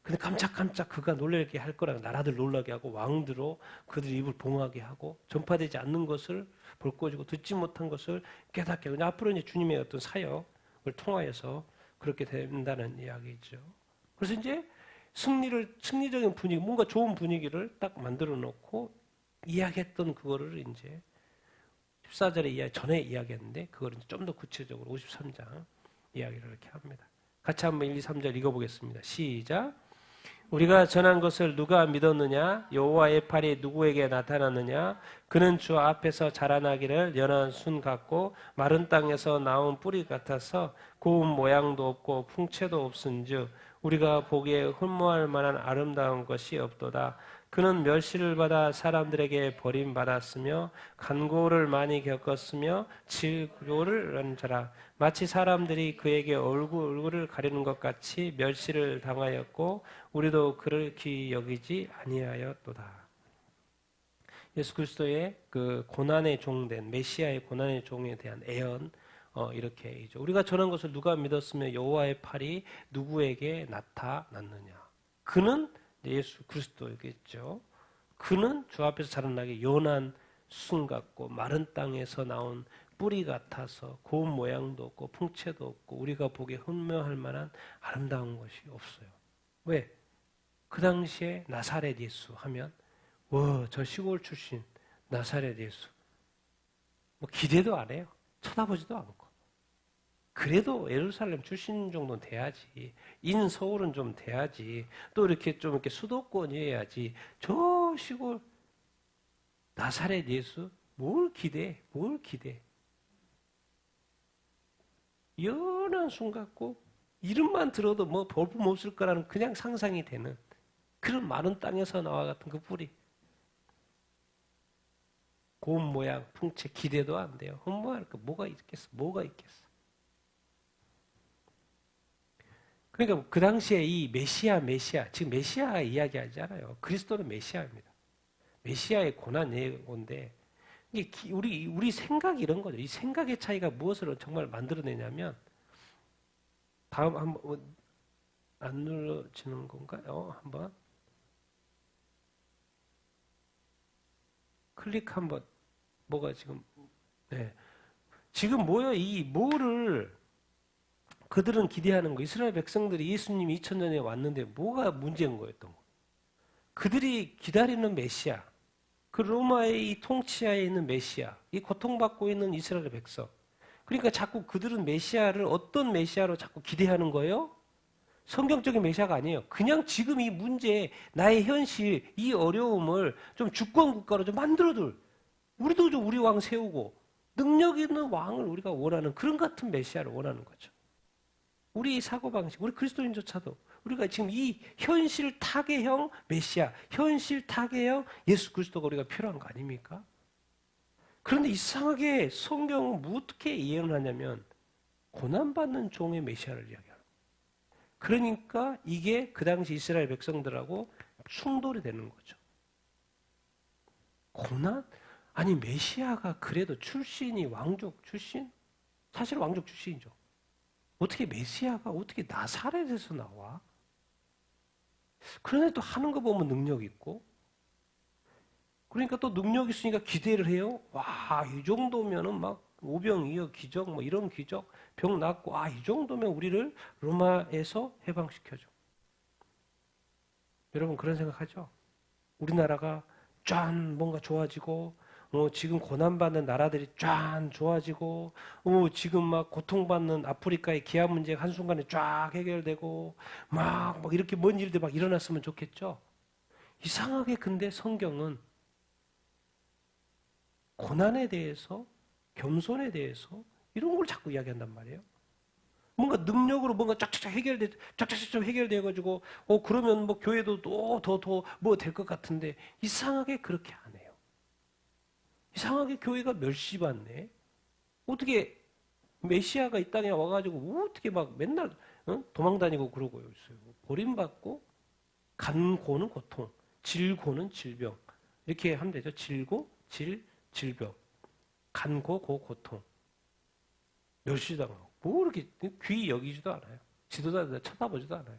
근데 깜짝깜짝 그가 놀라게 할 거라 나라들 놀라게 하고 왕들로 그들 입을 봉하게 하고 전파되지 않는 것을 볼 꺼지고 듣지 못한 것을 깨닫게 하고 앞으로 이제 주님의 어떤 사역을 통하여서 그렇게 된다는 이야기죠. 그래서 이제 승리적인 분위기, 뭔가 좋은 분위기를 딱 만들어 놓고 이야기했던 그거를 이제 14절에 전에 이야기했는데 그거를 좀 더 구체적으로 53장 이야기를 이렇게 합니다. 같이 한번 1, 2, 3절 읽어보겠습니다. 시작. 우리가 전한 것을 누가 믿었느냐? 여호와의 팔이 누구에게 나타났느냐? 그는 주 앞에서 자라나기를 연한 순 같고 마른 땅에서 나온 뿌리 같아서 고운 모양도 없고 풍채도 없은즉 우리가 보기에 흠모할 만한 아름다운 것이 없도다. 그는 멸시를 받아 사람들에게 버림받았으며 간고를 많이 겪었으며 질고를 한 자라. 마치 사람들이 그에게 얼굴을 가리는 것 같이 멸시를 당하였고 우리도 그를 귀히 여기지 아니하였도다. 예수 그리스도의 그 고난의 종된 메시아의 고난의 종에 대한 애언 이렇게 우리가 전한 것을 누가 믿었으며 여호와의 팔이 누구에게 나타났느냐. 그는 예수 그리스도겠죠. 그는 주 앞에서 자라나게 연한 순 같고 마른 땅에서 나온 뿌리 같아서 고운 모양도 없고 풍채도 없고 우리가 보기에 흠모할 만한 아름다운 것이 없어요. 왜? 그 당시에 나사렛 예수 하면 저 시골 출신 나사렛 예수 뭐 기대도 안 해요. 쳐다보지도 않고. 그래도 예루살렘 출신 정도는 돼야지. 인서울은 좀 돼야지. 또 이렇게 좀 이렇게 수도권이어야지. 저 시골 나사렛 예수 뭘 기대? 연한 순 같고 이름만 들어도 뭐 볼품 없을 거라는 그냥 상상이 되는 그런 마른 땅에서 나와 같은 그 뿌리. 고운 모양, 풍채 기대도 안 돼요. 흠모할 거 뭐가 있겠어? 그러니까 그 당시에 이 메시아, 지금 메시아 이야기하잖아요. 그리스도는 메시아입니다. 메시아의 고난 예고인데 이게 우리 생각이 이런 거죠. 이 생각의 차이가 무엇을 정말 만들어내냐면 다음 한번 안 눌러지는 건가요? 한번 클릭 한번 뭐가 지금 지금 뭐를 그들은 기대하는 거. 이스라엘 백성들이 예수님이 2000년에 왔는데 뭐가 문제인 거였던 거. 그들이 기다리는 메시아, 그 로마의 이 통치하에 있는 메시아, 이 고통받고 있는 이스라엘 백성. 그러니까 자꾸 그들은 메시아를 어떤 메시아로 자꾸 기대하는 거예요? 성경적인 메시아가 아니에요. 그냥 지금 이 문제, 나의 현실, 이 어려움을 좀 주권 국가로 좀 만들어둘. 우리도 좀 우리 왕 세우고 능력 있는 왕을 우리가 원하는 그런 같은 메시아를 원하는 거죠. 우리 사고방식, 우리 그리스도인조차도 우리가 지금 이 현실 타개형 메시아, 현실 타개형 예수 그리스도가 우리가 필요한 거 아닙니까? 그런데 이상하게 성경은 어떻게 이해를 하냐면 고난받는 종의 메시아를 이야기하는 거예요. 그러니까 이게 그 당시 이스라엘 백성들하고 충돌이 되는 거죠. 고난? 아니 메시아가 그래도 출신이 왕족 출신? 사실 왕족 출신이죠. 어떻게 메시아가 어떻게 나사렛에서 나와? 그런데 또 하는 거 보면 능력 있고 그러니까 또 능력 있으니까 기대를 해요. 와, 이 정도면은 막 오병이어 기적 뭐 이런 기적 병 낫고 이 정도면 우리를 로마에서 해방시켜줘. 여러분 그런 생각하죠? 우리나라가 짠 뭔가 좋아지고 지금 고난받는 나라들이 쫙 좋아지고, 지금 막 고통받는 아프리카의 기아 문제가 한순간에 쫙 해결되고, 막 이렇게 먼 일들 막 일어났으면 좋겠죠? 이상하게 근데 성경은 고난에 대해서, 겸손에 대해서 이런 걸 자꾸 이야기한단 말이에요. 뭔가 능력으로 뭔가 쫙쫙 해결돼가지고, 그러면 뭐 교회도 또 더 뭐 될 것 같은데, 이상하게 그렇게 안 해요. 이상하게 교회가 멸시받네. 어떻게 메시아가 이 땅에 와가지고 어떻게 막 맨날 도망다니고 그러고 있어요. 버림받고 간고는 고통, 질고는 질병 이렇게 하면 되죠. 질고, 질병. 간고 그 고통. 멸시당하고. 뭐 이렇게 귀히 여기지도 않아요. 지도자들 쳐다보지도 않아요.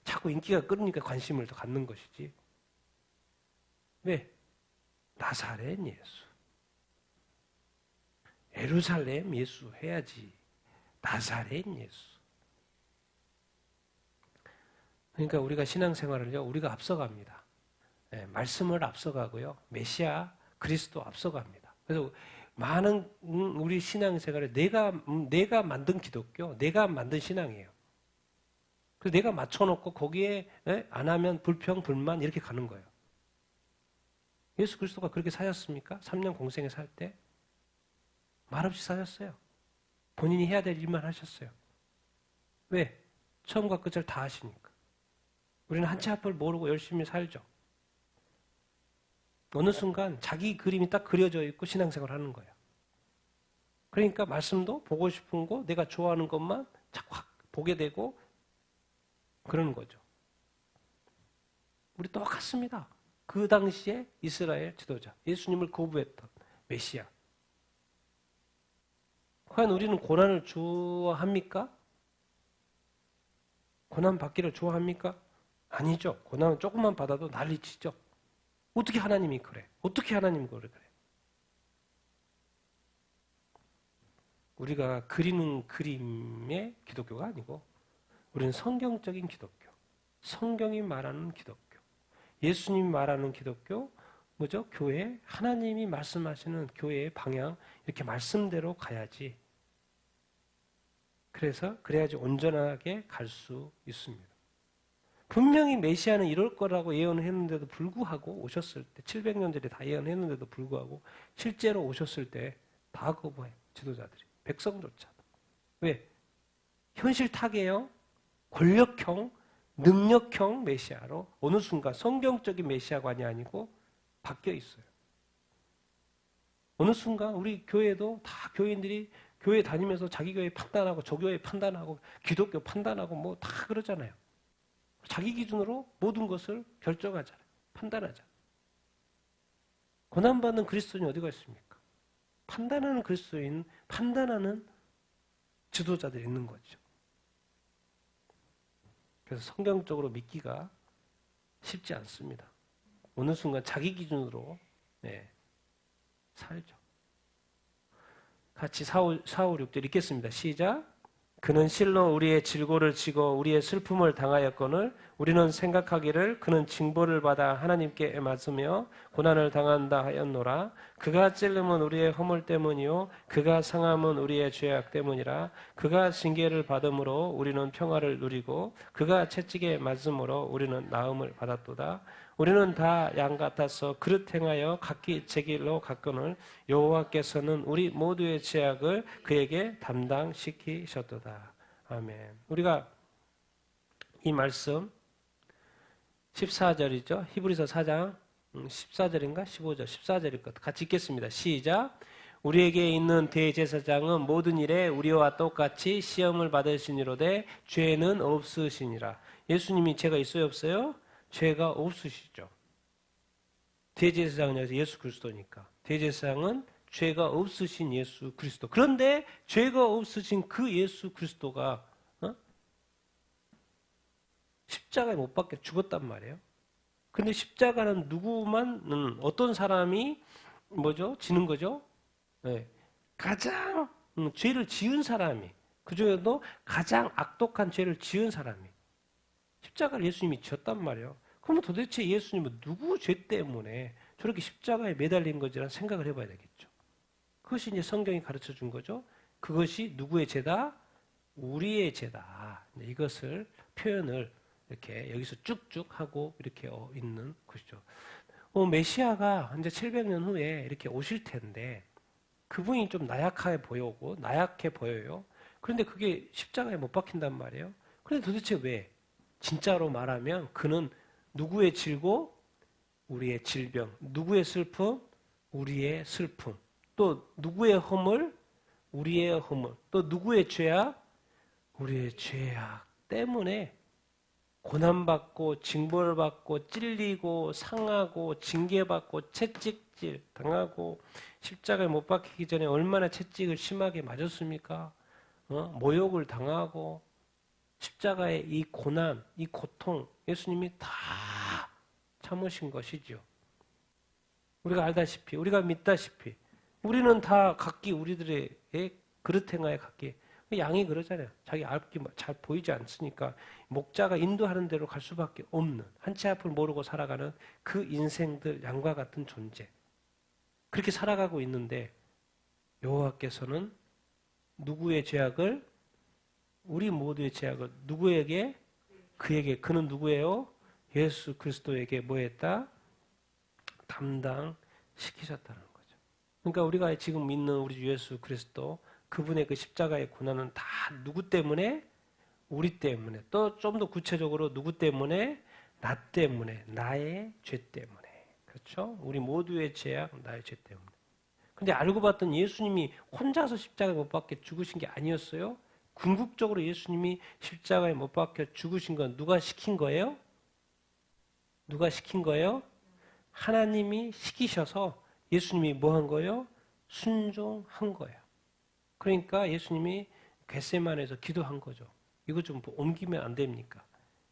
자꾸 인기가 끓으니까 관심을 더 갖는 것이지. 왜? 나사렛 예수. 예루살렘 예수 해야지. 나사렛 예수. 그러니까 우리가 신앙생활을요, 우리가 앞서갑니다. 네, 말씀을 앞서가고요, 메시아 그리스도 앞서갑니다. 그래서 많은 우리 신앙생활에 내가 만든 기독교, 내가 만든 신앙이에요. 그래서 내가 맞춰놓고 거기에 안 하면 불평, 불만 이렇게 가는 거예요. 예수 그리스도가 그렇게 사셨습니까? 3년 공생에 살 때? 말없이 사셨어요. 본인이 해야 될 일만 하셨어요. 왜? 처음과 끝을 다 하시니까. 우리는 한 치 앞을 모르고 열심히 살죠. 어느 순간 자기 그림이 딱 그려져 있고 신앙생활을 하는 거예요. 그러니까 말씀도 보고 싶은 거, 내가 좋아하는 것만 자꾸 보게 되고 그러는 거죠. 우리 똑같습니다. 그 당시에 이스라엘 지도자, 예수님을 거부했던 메시아. 과연 우리는 고난을 좋아합니까? 고난 받기를 좋아합니까? 아니죠. 고난은 조금만 받아도 난리치죠. 어떻게 하나님이 그래? 어떻게 하나님이 그래? 우리가 그리는 그림의 기독교가 아니고 우리는 성경적인 기독교, 성경이 말하는 기독교, 예수님이 말하는 기독교, 뭐죠? 교회, 하나님이 말씀하시는 교회의 방향, 이렇게 말씀대로 가야지. 그래야지 온전하게 갈 수 있습니다. 분명히 메시아는 이럴 거라고 예언을 했는데도 불구하고 오셨을 때, 700년 전에 다 예언했는데도 불구하고 실제로 오셨을 때 다 거부해, 지도자들이. 백성조차도. 왜? 현실 타개형, 권력형, 능력형 메시아로 어느 순간 성경적인 메시아관이 아니고 바뀌어 있어요. 어느 순간 우리 교회도 다 교인들이 교회 다니면서 자기 교회 판단하고 저 교회 판단하고 기독교 판단하고 뭐 다 그러잖아요. 자기 기준으로 모든 것을 결정하잖아요. 판단하잖아요. 고난받는 그리스도인이 어디가 있습니까? 판단하는 그리스도인, 판단하는 지도자들이 있는 거죠. 그래서 성경적으로 믿기가 쉽지 않습니다. 어느 순간 자기 기준으로 살죠. 같이 4, 5, 6절 읽겠습니다. 시작. 그는 실로 우리의 질고를 지고 우리의 슬픔을 당하였거늘 우리는 생각하기를 그는 징벌을 받아 하나님께 맞으며 고난을 당한다 하였노라. 그가 찔림은 우리의 허물 때문이요 그가 상함은 우리의 죄악 때문이라. 그가 징계를 받음으로 우리는 평화를 누리고 그가 채찍에 맞음으로 우리는 나음을 받았도다. 우리는 다 양 같아서 그릇 행하여 각기 제 길로 갔거늘 여호와께서는 우리 모두의 죄악을 그에게 담당시키셨도다. 아멘. 우리가 이 말씀 14절이죠. 히브리서 4장 14절인가 15절 14절일 것 같이 읽겠습니다. 시작. 우리에게 있는 대제사장은 모든 일에 우리와 똑같이 시험을 받으시니로되 죄는 없으시니라. 예수님이 죄가 있어요 없어요? 죄가 없으시죠. 대제사장은 예수 그리스도니까. 대제사장은 죄가 없으신 예수 그리스도. 그런데 죄가 없으신 그 예수 그리스도가 십자가에 못 박혀 죽었단 말이에요. 근데 십자가는 누구만 어떤 사람이 지는 거죠? 네. 가장 죄를 지은 사람이, 그 중에도 가장 악독한 죄를 지은 사람이 십자가를 예수님이 지었단 말이에요. 그럼 도대체 예수님은 누구 죄 때문에 저렇게 십자가에 매달린 건지라는 생각을 해봐야 되겠죠. 그것이 이제 성경이 가르쳐 준 거죠. 그것이 누구의 죄다? 우리의 죄다. 이것을 표현을 이렇게 여기서 쭉쭉 하고 이렇게 있는 것이죠. 메시아가 이제 700년 후에 이렇게 오실 텐데 그분이 좀 나약해 보여요. 그런데 그게 십자가에 못 박힌단 말이에요. 그런데 도대체 왜? 진짜로 말하면 그는 누구의 질고? 우리의 질병. 누구의 슬픔? 우리의 슬픔. 또 누구의 허물? 우리의 허물. 또 누구의 죄악? 우리의 죄악 때문에 고난받고 징벌받고 찔리고 상하고 징계받고 채찍 채찍질 당하고 십자가에 못 박히기 전에 얼마나 채찍을 심하게 맞았습니까? 모욕을 당하고 십자가의 이 고난, 이 고통 예수님이 다 참으신 것이죠. 우리가 알다시피, 우리가 믿다시피 우리는 다 각기 우리들의 그릇 행하에 각기 양이 그러잖아요. 자기 앞이 잘 보이지 않으니까 목자가 인도하는 대로 갈 수밖에 없는 한 치 앞을 모르고 살아가는 그 인생들 양과 같은 존재. 그렇게 살아가고 있는데 여호와께서는 누구의 죄악을 우리 모두의 죄악을 누구에게 그에게 그는 누구예요? 예수 그리스도에게 뭐 했다? 담당시키셨다는 거죠. 그러니까 우리가 지금 믿는 우리 주 예수 그리스도 그분의 그 십자가의 고난은 다 누구 때문에? 우리 때문에. 또 좀 더 구체적으로 누구 때문에? 나 때문에. 나의 죄 때문에. 그렇죠? 우리 모두의 죄악, 나의 죄 때문에. 근데 알고 봤더니 예수님이 혼자서 십자가에 못 박혀 죽으신 게 아니었어요. 궁극적으로 예수님이 십자가에 못 박혀 죽으신 건 누가 시킨 거예요? 누가 시킨 거예요? 하나님이 시키셔서 예수님이 뭐 한 거예요? 순종한 거예요. 그러니까 예수님이 겟세마네에서 기도한 거죠. 이거 좀 옮기면 안 됩니까?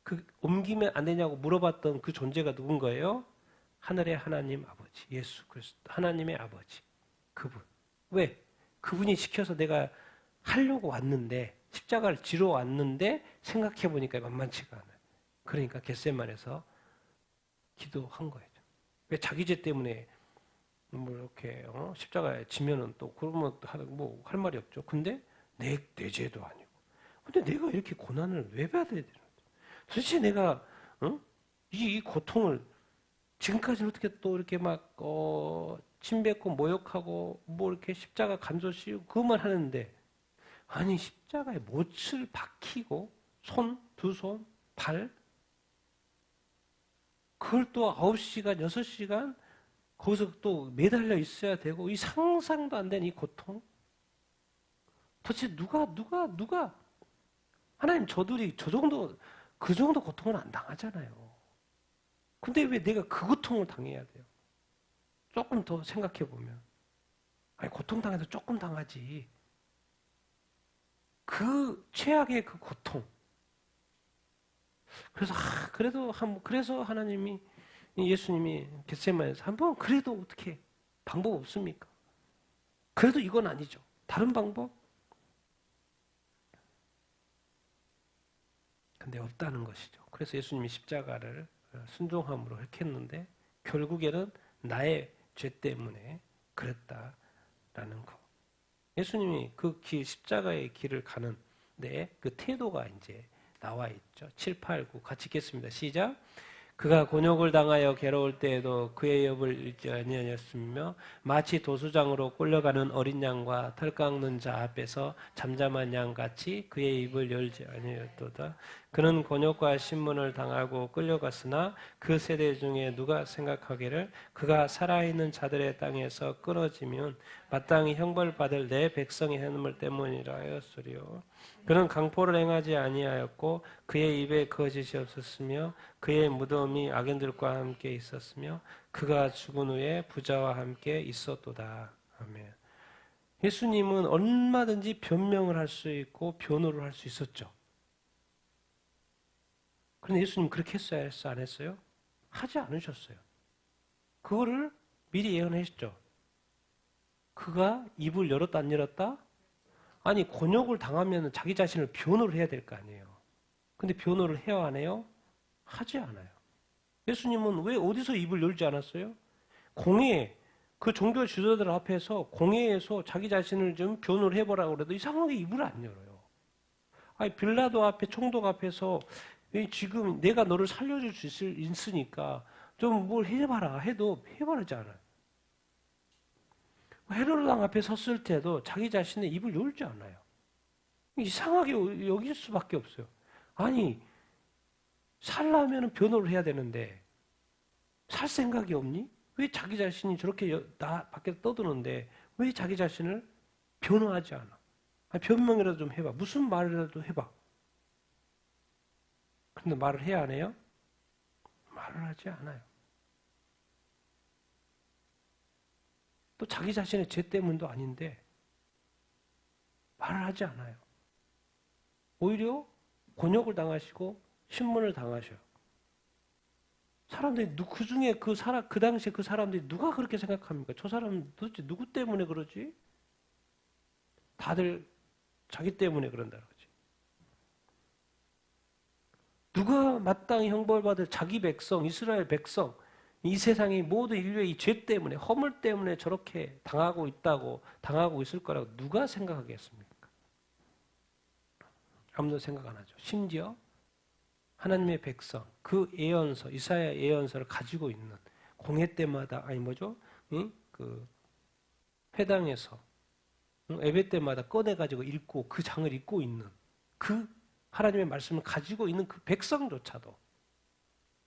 그 옮기면 안 되냐고 물어봤던 그 존재가 누군 거예요? 하늘의 하나님 아버지, 예수 그리스도, 하나님의 아버지, 그분. 왜? 그분이 시켜서 내가 하려고 왔는데 십자가를 지러 왔는데 생각해 보니까 만만치가 않아요. 그러니까 겟세마네에서 기도한 거예요. 왜 자기 죄 때문에 뭐 이렇게 십자가에 지면은 또 그러면 뭐 할 말이 없죠. 근데 내 죄도 아니고. 근데 내가 이렇게 고난을 왜 받아야 되는 거야? 도대체 내가 이 고통을 지금까지는 어떻게 또 이렇게 막 침뱉고 모욕하고 뭐 이렇게 십자가 간도 씌우고 그것만 하는데 아니 십자가에 못을 박히고 두 손, 발 그걸 또 9시간, 6시간 거기서 또 매달려 있어야 되고 이 상상도 안 되는 이 고통 도대체 누가 하나님 저들이 그 정도 고통은 안 당하잖아요. 근데 왜 내가 그 고통을 당해야 돼요? 조금 더 생각해 보면 아니 고통 당해도 조금 당하지 그 최악의 그 고통 그래서 하나님이 예수님이 겟세마네에서 한번 그래도 어떻게 방법 없습니까? 그래도 이건 아니죠. 다른 방법? 근데 없다는 것이죠. 그래서 예수님이 십자가를 순종함으로 했겠는데 결국에는 나의 죄 때문에 그랬다라는 거. 예수님이 그 십자가의 길을 가는 그 태도가 이제 나와 있죠. 7, 8, 9 같이 읽겠습니다. 시작. 그가 곤욕을 당하여 괴로울 때에도 그의 엽을 잃지 아니하였으며 마치 도수장으로 끌려가는 어린 양과 털 깎는 자 앞에서 잠잠한 양같이 그의 입을 열지 아니하였도다. 그는 곤욕과 신문을 당하고 끌려갔으나 그 세대 중에 누가 생각하기를 그가 살아있는 자들의 땅에서 끊어지면 마땅히 형벌받을 내 백성의 hen물 때문이라 하였으리요. 그는 강포를 행하지 아니하였고 그의 입에 거짓이 없었으며 그의 무덤이 악인들과 함께 있었으며 그가 죽은 후에 부자와 함께 있었도다. 아멘. 예수님은 얼마든지 변명을 할 수 있고 변호를 할 수 있었죠. 그런데 예수님 그렇게 했어요? 안 했어요? 하지 않으셨어요. 그거를 미리 예언하셨죠. 그가 입을 열었다 안 열었다? 아니 곤욕을 당하면 자기 자신을 변호를 해야 될 거 아니에요. 근데 변호를 해야 하네요? 하지 않아요. 예수님은 왜 어디서 입을 열지 않았어요? 공회, 그 종교 지도자들 앞에서 공회에서 자기 자신을 좀 변호를 해보라고 그래도 이상하게 입을 안 열어요. 아니 빌라도 앞에 총독 앞에서 지금 내가 너를 살려줄 수 있으니까 좀 뭘 해봐라 해도 해바라지 않아요. 헤로당 앞에 섰을 때도 자기 자신의 입을 열지 않아요. 이상하게 여길 수밖에 없어요. 아니 살려면 변호를 해야 되는데 살 생각이 없니? 왜 자기 자신이 저렇게 나 밖에 떠드는데 왜 자기 자신을 변호하지 않아? 아니, 변명이라도 좀 해봐. 무슨 말이라도 해봐. 근데 말을 해야 안 해요? 말을 하지 않아요. 자기 자신의 죄 때문도 아닌데 말을 하지 않아요. 오히려 곤욕을 당하시고 신문을 당하셔요. 사람들이 그 중에 그 당시에 그 사람들이 누가 그렇게 생각합니까? 저 사람은 도대체 누구 때문에 그러지? 다들 자기 때문에 그런다는 거지. 누가 마땅히 형벌받을 자기 백성, 이스라엘 백성, 이 세상이 모두 인류의 이 죄 때문에, 허물 때문에 저렇게 당하고 있을 거라고 누가 생각하겠습니까? 아무도 생각 안 하죠. 심지어 하나님의 백성, 그 예언서, 이사야 예언서를 가지고 있는 공회 때마다, 그 회당에서 예배 때마다 꺼내가지고 읽고 그 장을 읽고 있는 그 하나님의 말씀을 가지고 있는 그 백성조차도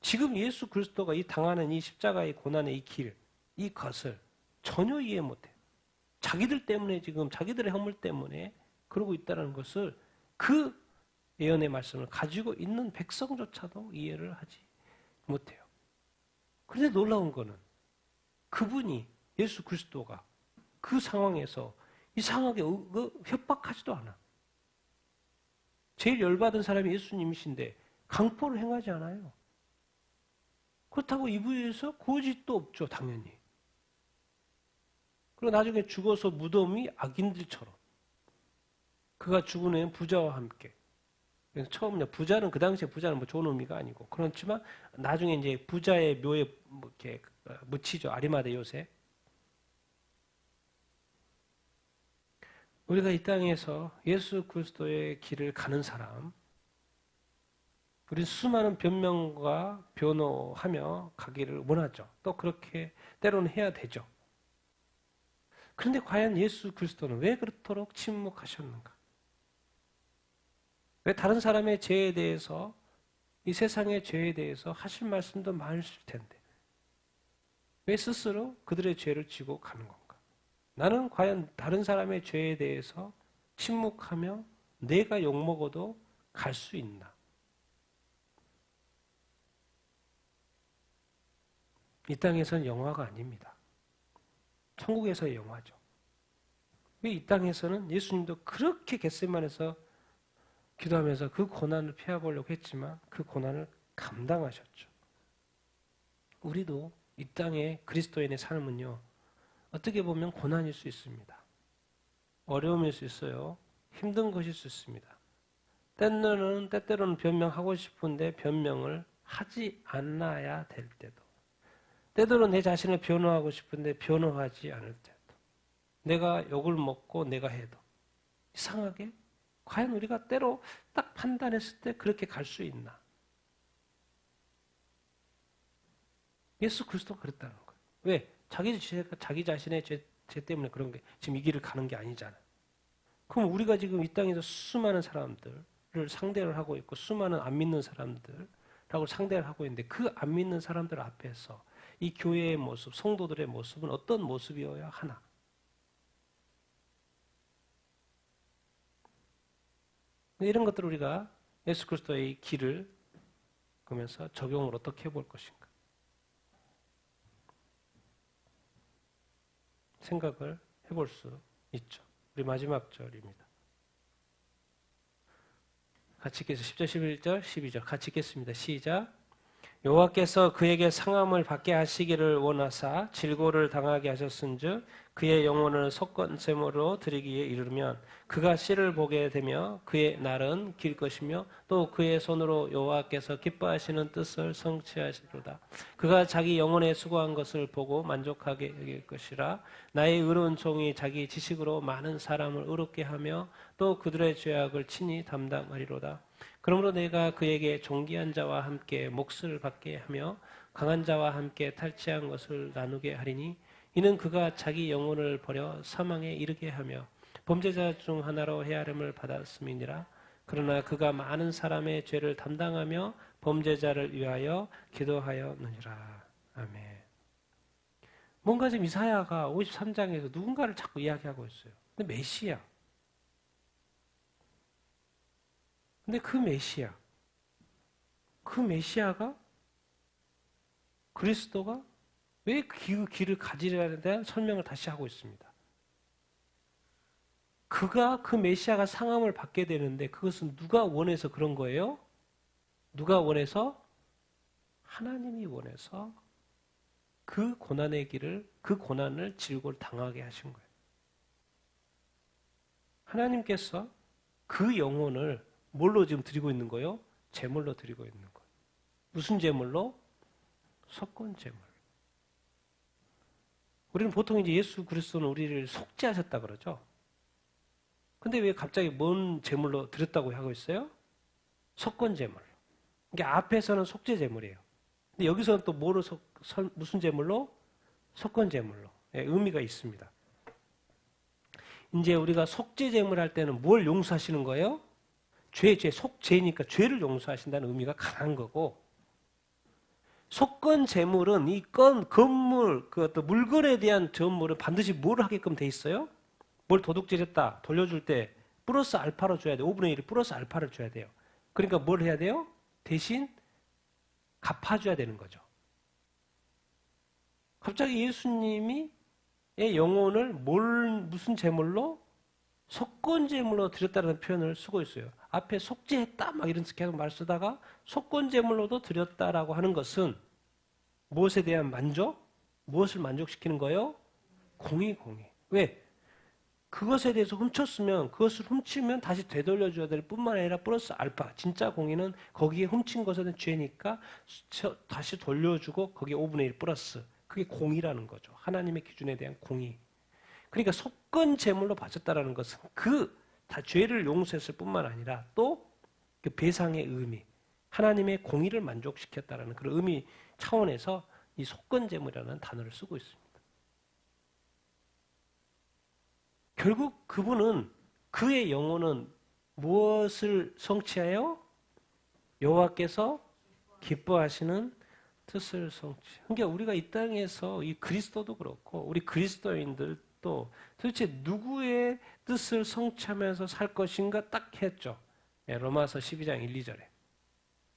지금 예수 그리스도가 이 당하는 이 십자가의 고난의 이 길, 이것을 전혀 이해 못해요. 자기들 때문에 지금 자기들의 허물 때문에 그러고 있다는 것을 그 예언의 말씀을 가지고 있는 백성조차도 이해를 하지 못해요. 그런데 놀라운 거는 그분이 예수 그리스도가 그 상황에서 이상하게 협박하지도 않아. 제일 열받은 사람이 예수님이신데 강포를 행하지 않아요. 그렇다고 이 부위에서 고집도 없죠, 당연히. 그리고 나중에 죽어서 무덤이 악인들처럼 그가 죽은 후에는 부자와 함께. 그래서 처음에 부자는 그 당시에 부자는 뭐 좋은 의미가 아니고 그렇지만 나중에 이제 부자의 묘에 이렇게 묻히죠. 아리마대 요셉. 우리가 이 땅에서 예수 그리스도의 길을 가는 사람, 우리 수많은 변명과 변호하며 가기를 원하죠. 또 그렇게 때로는 해야 되죠. 그런데 과연 예수 그리스도는 왜 그렇도록 침묵하셨는가? 왜 다른 사람의 죄에 대해서, 이 세상의 죄에 대해서 하실 말씀도 많으실 텐데 왜 스스로 그들의 죄를 지고 가는 건가? 나는 과연 다른 사람의 죄에 대해서 침묵하며 내가 욕먹어도 갈 수 있나? 이 땅에서는 영화가 아닙니다. 천국에서의 영화죠. 왜 이 땅에서는 예수님도 그렇게 겟세마네에서 기도하면서 그 고난을 피해보려고 했지만 그 고난을 감당하셨죠. 우리도 이 땅의 그리스도인의 삶은요, 어떻게 보면 고난일 수 있습니다. 어려움일 수 있어요. 힘든 것일 수 있습니다. 때때로는 변명하고 싶은데 변명을 하지 않아야 될 때도, 때때로 내 자신을 변호하고 싶은데 변호하지 않을 때도, 내가 욕을 먹고 내가 해도 이상하게 과연 우리가 때로 딱 판단했을 때 그렇게 갈 수 있나? 예수 그리스도가 그랬다는 거예요. 왜? 자기 자신의 죄 때문에 그런 게 지금 이 길을 가는 게 아니잖아요. 그럼 우리가 지금 이 땅에서 수많은 사람들을 상대를 하고 있고 수많은 안 믿는 사람들하고 상대를 하고 있는데 그 안 믿는 사람들 앞에서 이 교회의 모습, 성도들의 모습은 어떤 모습이어야 하나? 이런 것들을 우리가 예수 그리스도의 길을 그러면서 적용을 어떻게 해볼 것인가? 생각을 해볼 수 있죠. 우리 마지막 절입니다. 같이 읽겠습니다. 10절, 11절, 12절 같이 읽겠습니다. 시작. 여호와께서 그에게 상함을 받게 하시기를 원하사 질고를 당하게 하셨은즉 그의 영혼을 속건제물로 드리기에 이르면 그가 씨를 보게 되며 그의 날은 길 것이며 또 그의 손으로 여호와께서 기뻐하시는 뜻을 성취하시리로다. 그가 자기 영혼에 수고한 것을 보고 만족하게 여길 것이라. 나의 의로운 종이 자기 지식으로 많은 사람을 의롭게 하며 또 그들의 죄악을 친히 담당하리로다. 그러므로 내가 그에게 존귀한 자와 함께 몫을 받게 하며 강한 자와 함께 탈취한 것을 나누게 하리니 이는 그가 자기 영혼을 버려 사망에 이르게 하며 범죄자 중 하나로 헤아림을 받았음이니라. 그러나 그가 많은 사람의 죄를 담당하며 범죄자를 위하여 기도하였느니라. 아멘. 뭔가 지금 이사야가 53장에서 누군가를 자꾸 이야기하고 있어요. 근데 메시아. 근데 그 메시아가 그리스도가 왜 왜 그 길을 가지려는 대한 설명을 다시 하고 있습니다. 그가 그 메시아가 상함을 받게 되는데 그것은 누가 원해서 그런 거예요? 누가 원해서? 하나님이 원해서 그 고난의 길을, 그 고난을 질고 당하게 하신 거예요. 하나님께서 그 영혼을 뭘로 지금 드리고 있는 거예요? 제물로 드리고 있는 거예요. 무슨 제물로? 속건 제물. 우리는 보통 이제 예수 그리스도는 우리를 속죄하셨다 그러죠. 근데 왜 갑자기 뭔 제물로 드렸다고 하고 있어요? 속건 제물. 그러니까 앞에서는 속죄 제물이에요. 근데 여기서는 또 뭐로 무슨 제물로? 속건 제물로. 예, 의미가 있습니다. 이제 우리가 속죄 제물 할 때는 뭘 용서하시는 거예요? 속죄니까 죄를 용서하신다는 의미가 강한 거고, 속건 제물은 이 건물, 그 어떤 물건에 대한 제물은 반드시 뭘 하게끔 돼 있어요? 뭘 도둑질했다 돌려줄 때 플러스 알파로 줘야 돼요. 5분의 1을 플러스 알파를 줘야 돼요. 그러니까 뭘 해야 돼요? 대신 갚아줘야 되는 거죠. 갑자기 예수님이 영혼을 무슨 제물로? 속건 제물로 드렸다는 표현을 쓰고 있어요. 앞에 속죄했다 막 이런 계속 말 쓰다가 속건 제물로도 드렸다라고 하는 것은 무엇에 대한 만족? 무엇을 만족시키는 거예요? 공의. 왜? 그것에 대해서 훔쳤으면 그것을 훔치면 다시 되돌려줘야 될 뿐만 아니라 플러스 알파. 진짜 공의는 거기에 훔친 것은 죄니까 다시 돌려주고 거기에 5분의 1 플러스. 그게 공의라는 거죠. 하나님의 기준에 대한 공의. 그러니까 속건 제물로 바쳤다라는 것은 다 죄를 용서했을 뿐만 아니라 또 그 배상의 의미, 하나님의 공의를 만족시켰다라는 그런 의미 차원에서 이 속건 제물이라는 단어를 쓰고 있습니다. 결국 그분은 그의 영혼은 무엇을 성취하여? 여호와께서 기뻐하시는 뜻을 성취. 그러니까 우리가 이 땅에서 이 그리스도도 그렇고 우리 그리스도인들도 도대체 누구의 뜻을 성취하면서 살 것인가 딱 했죠. 로마서 12장 1, 2절에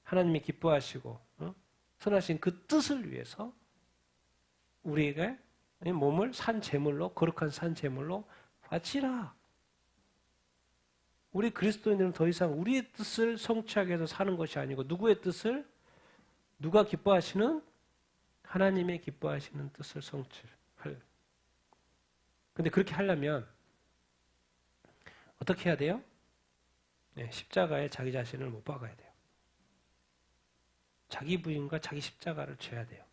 하나님이 기뻐하시고 선하신 그 뜻을 위해서 우리에게 몸을 산 제물로 거룩한 산 제물로 바치라. 우리 그리스도인들은 더 이상 우리의 뜻을 성취하기 위해서 사는 것이 아니고 누구의 뜻을? 누가 기뻐하시는? 하나님의 기뻐하시는 뜻을 성취할. 근데 그렇게 하려면 어떻게 해야 돼요? 십자가에 자기 자신을 못 박아야 돼요. 자기 부인과 자기 십자가를 져야 돼요.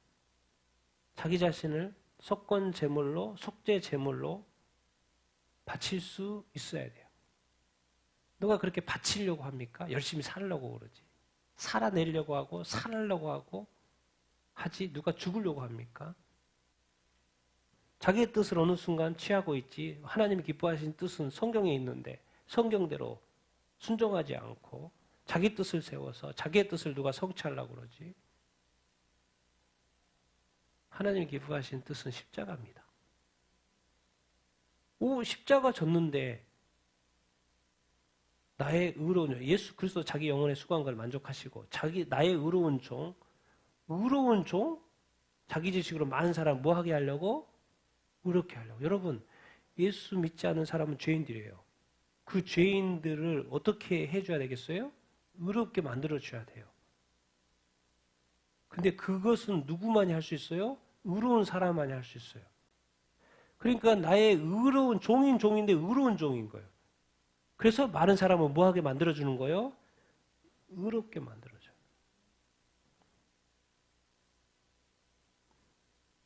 자기 자신을 속건 제물로, 속죄 제물로 바칠 수 있어야 돼요. 누가 그렇게 바치려고 합니까? 열심히 살려고 그러지. 살아내려고 하고 살려고 하고 하지 누가 죽으려고 합니까? 자기의 뜻을 어느 순간 취하고 있지. 하나님이 기뻐하신 뜻은 성경에 있는데 성경대로 순종하지 않고 자기 뜻을 세워서 자기의 뜻을 누가 성취하려고 그러지. 하나님이 기뻐하신 뜻은 십자가입니다. 십자가 졌는데 나의 의로운 예수 그리스도 자기 영혼의 수고한 걸 만족하시고 나의 의로운 종 자기 지식으로 많은 사람 뭐 하게 하려고? 의롭게 하려고. 여러분 예수 믿지 않은 사람은 죄인들이에요. 그 죄인들을 어떻게 해줘야 되겠어요? 의롭게 만들어줘야 돼요. 근데 그것은 누구만이 할 수 있어요? 의로운 사람만이 할 수 있어요. 그러니까 나의 의로운 종인데 의로운 종인 거예요. 그래서 많은 사람은 뭐하게 만들어주는 거예요? 의롭게 만들어줘요.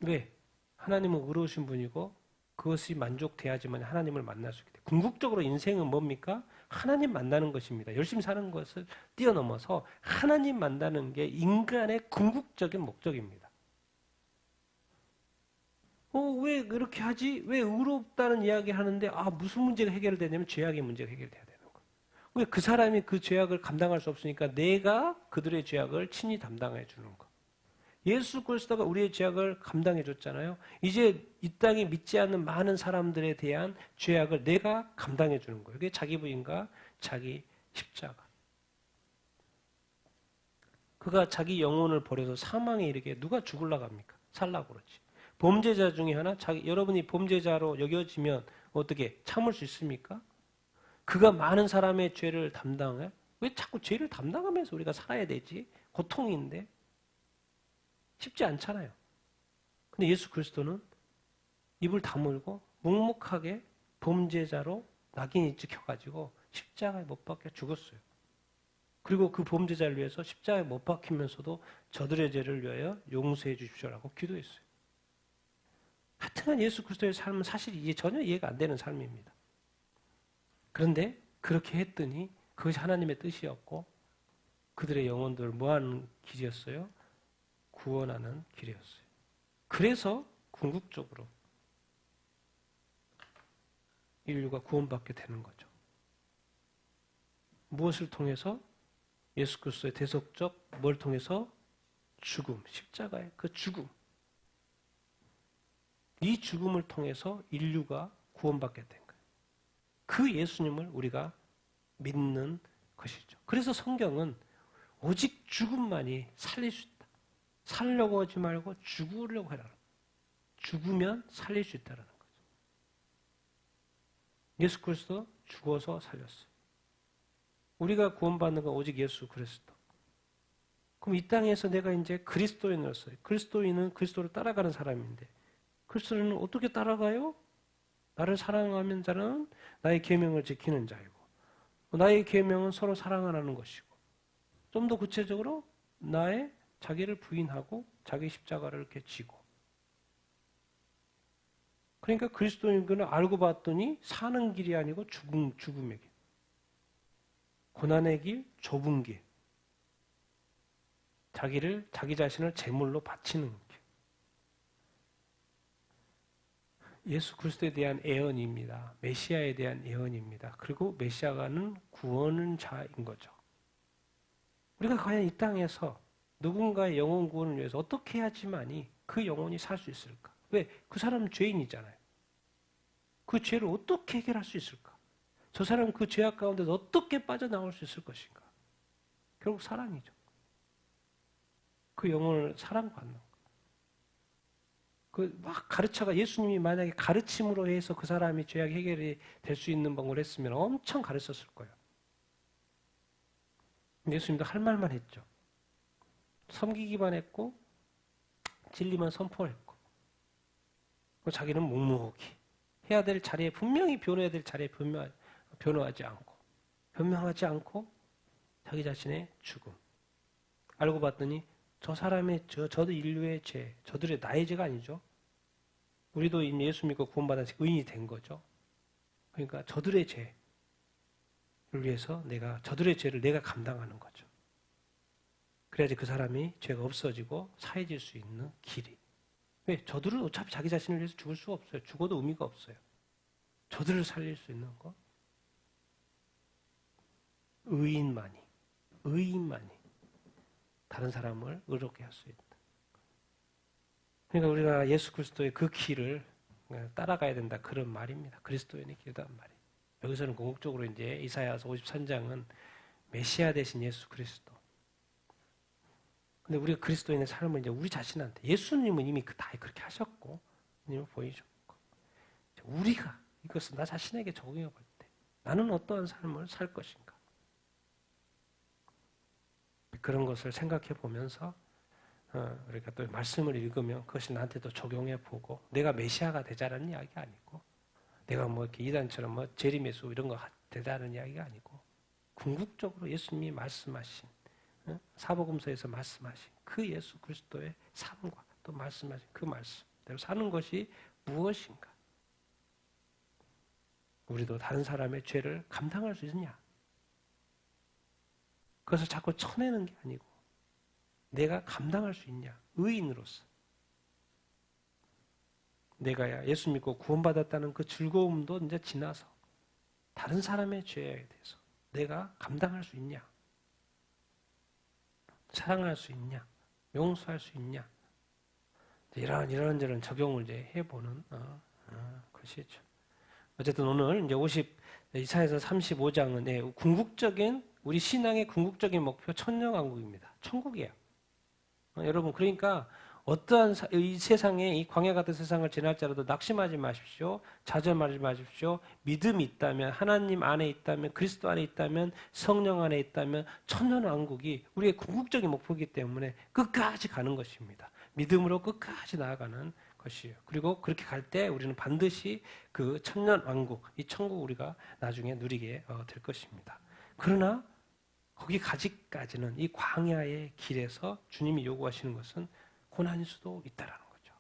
왜? 하나님은 의로우신 분이고 그것이 만족돼야지만 하나님을 만날 수 있게 돼요. 궁극적으로 인생은 뭡니까? 하나님 만나는 것입니다. 열심히 사는 것을 뛰어넘어서 하나님 만나는 게 인간의 궁극적인 목적입니다. 왜 그렇게 하지? 왜 의롭다는 이야기를 하는데 무슨 문제가 해결되냐면 죄악의 문제가 해결돼야 되는 거예요. 왜 그 사람이 그 죄악을 감당할 수 없으니까 내가 그들의 죄악을 친히 담당해 주는 거. 예수 그리스도가 우리의 죄악을 감당해 줬잖아요. 이제 이 땅에 믿지 않는 많은 사람들에 대한 죄악을 내가 감당해 주는 거예요. 그게 자기 부인과 자기 십자가. 그가 자기 영혼을 버려서 사망에 이르게 누가 죽으려고 합니까? 살라고 그러지. 범죄자 중에 하나, 여러분이 범죄자로 여겨지면 어떻게 참을 수 있습니까? 그가 많은 사람의 죄를 담당해? 왜 자꾸 죄를 담당하면서 우리가 살아야 되지? 고통인데 쉽지 않잖아요. 근데 예수 그리스도는 입을 다물고 묵묵하게 범죄자로 낙인이 찍혀가지고 십자가에 못 박혀 죽었어요. 그리고 그 범죄자를 위해서 십자가에 못 박히면서도 저들의 죄를 위하여 용서해 주십시오라고 기도했어요. 하여튼 예수 그리스도의 삶은 사실 이게 전혀 이해가 안 되는 삶입니다. 그런데 그렇게 했더니 그것이 하나님의 뜻이었고 그들의 영혼들을 뭐하는 길이었어요? 구원하는 길이었어요. 그래서 궁극적으로 인류가 구원받게 되는 거죠. 무엇을 통해서? 예수 그리스도의 대속적 뭘 통해서? 죽음, 십자가의 그 죽음. 이 죽음을 통해서 인류가 구원받게 된 거예요. 그 예수님을 우리가 믿는 것이죠. 그래서 성경은 오직 죽음만이 살릴 수 있다. 살려고 하지 말고 죽으려고 해라. 죽으면 살릴 수 있다는 거죠. 예수 그리스도 죽어서 살렸어요. 우리가 구원받는 건 오직 예수 그리스도. 그럼 이 땅에서 내가 이제 그리스도인으로서, 그리스도인은 그리스도를 따라가는 사람인데 그리스도는 어떻게 따라가요? 나를 사랑하는 자는 나의 계명을 지키는 자이고 나의 계명은 서로 사랑하라는 것이고 좀 더 구체적으로 나의 자기를 부인하고 자기 십자가를 이렇게 지고 그러니까 그리스도인 그는 알고 봤더니 사는 길이 아니고 죽음의 길. 고난의 길, 좁은 길. 자기 자신을 제물로 바치는 길. 예수 그리스도에 대한 예언입니다. 메시아에 대한 예언입니다. 그리고 메시아가는 구원은 자인 거죠. 우리가 과연 이 땅에서 누군가의 영혼 구원을 위해서 어떻게 해야지만이 그 영혼이 살 수 있을까? 왜? 그 사람은 죄인이잖아요. 그 죄를 어떻게 해결할 수 있을까? 저 사람은 그 죄악 가운데서 어떻게 빠져나올 수 있을 것인가? 결국 사랑이죠. 그 영혼을 사랑받는 거. 그 막 가르쳐가 예수님이 만약에 가르침으로 해서 그 사람이 죄악 해결이 될 수 있는 방법을 했으면 엄청 가르쳤을 거예요. 예수님도 할 말만 했죠. 섬기기만 했고 진리만 선포했고 자기는 묵묵히 해야 될 자리에 분명히 변호해야 될 자리에 변호하지 않고 변명하지 않고 자기 자신의 죽음. 알고 봤더니 저 사람의 저도 인류의 죄, 저들의 나의 죄가 아니죠. 우리도 이미 예수 믿고 구원받아서 의인이 된 거죠. 그러니까 저들의 죄를 위해서 저들의 죄를 내가 감당하는 거죠. 그래야지 그 사람이 죄가 없어지고 사해질 수 있는 길이. 왜? 저들은 어차피 자기 자신을 위해서 죽을 수가 없어요. 죽어도 의미가 없어요. 저들을 살릴 수 있는 거. 의인만이 다른 사람을 의롭게 할 수 있다. 그러니까 우리가 예수 그리스도의 그 길을 따라가야 된다. 그런 말입니다. 그리스도인의 길이란 말이에요. 여기서는 궁극적으로 이제 이사야서 53장은 메시아 대신 예수 그리스도. 근데 우리가 그리스도인의 삶을 이제 우리 자신한테 예수님은 이미 다 그렇게 하셨고, 님을 보이셨고, 우리가 이것을 나 자신에게 적용해 볼 때 나는 어떠한 삶을 살 것인가? 그런 것을 생각해 보면서 우리가 또 말씀을 읽으면 그것이 나한테도 적용해 보고 내가 메시아가 되자는 이야기가 아니고 내가 뭐 이렇게 이단처럼 뭐 재림예수 이런 거 되자는 이야기가 아니고 궁극적으로 예수님이 말씀하신 사복음서에서 말씀하신 그 예수 그리스도의 삶과 또 말씀하신 그 말씀대로 사는 것이 무엇인가? 우리도 다른 사람의 죄를 감당할 수 있느냐? 그것을 자꾸 쳐내는 게 아니고 내가 감당할 수 있냐? 의인으로서. 내가 예수 믿고 구원받았다는 그 즐거움도 이제 지나서 다른 사람의 죄에 대해서 내가 감당할 수 있냐? 사랑할 수 있냐? 용서할 수 있냐? 이런저런 적용을 이제 해보는 것이죠. 어쨌든 오늘 이제 이사야서 35장은 궁극적인 우리 신앙의 궁극적인 목표 천년왕국입니다. 천국이에요. 여러분 그러니까 어떠한 이 세상에 이 광야 같은 세상을 지날지라도 낙심하지 마십시오. 좌절하지 마십시오. 믿음이 있다면 하나님 안에 있다면 그리스도 안에 있다면 성령 안에 있다면 천년왕국이 우리의 궁극적인 목표이기 때문에 끝까지 가는 것입니다. 믿음으로 끝까지 나아가는 것이에요. 그리고 그렇게 갈 때 우리는 반드시 그 천년왕국, 이 천국 우리가 나중에 누리게 될 것입니다. 그러나 거기 가기까지는 이 광야의 길에서 주님이 요구하시는 것은 고난일 수도 있다라는 거죠.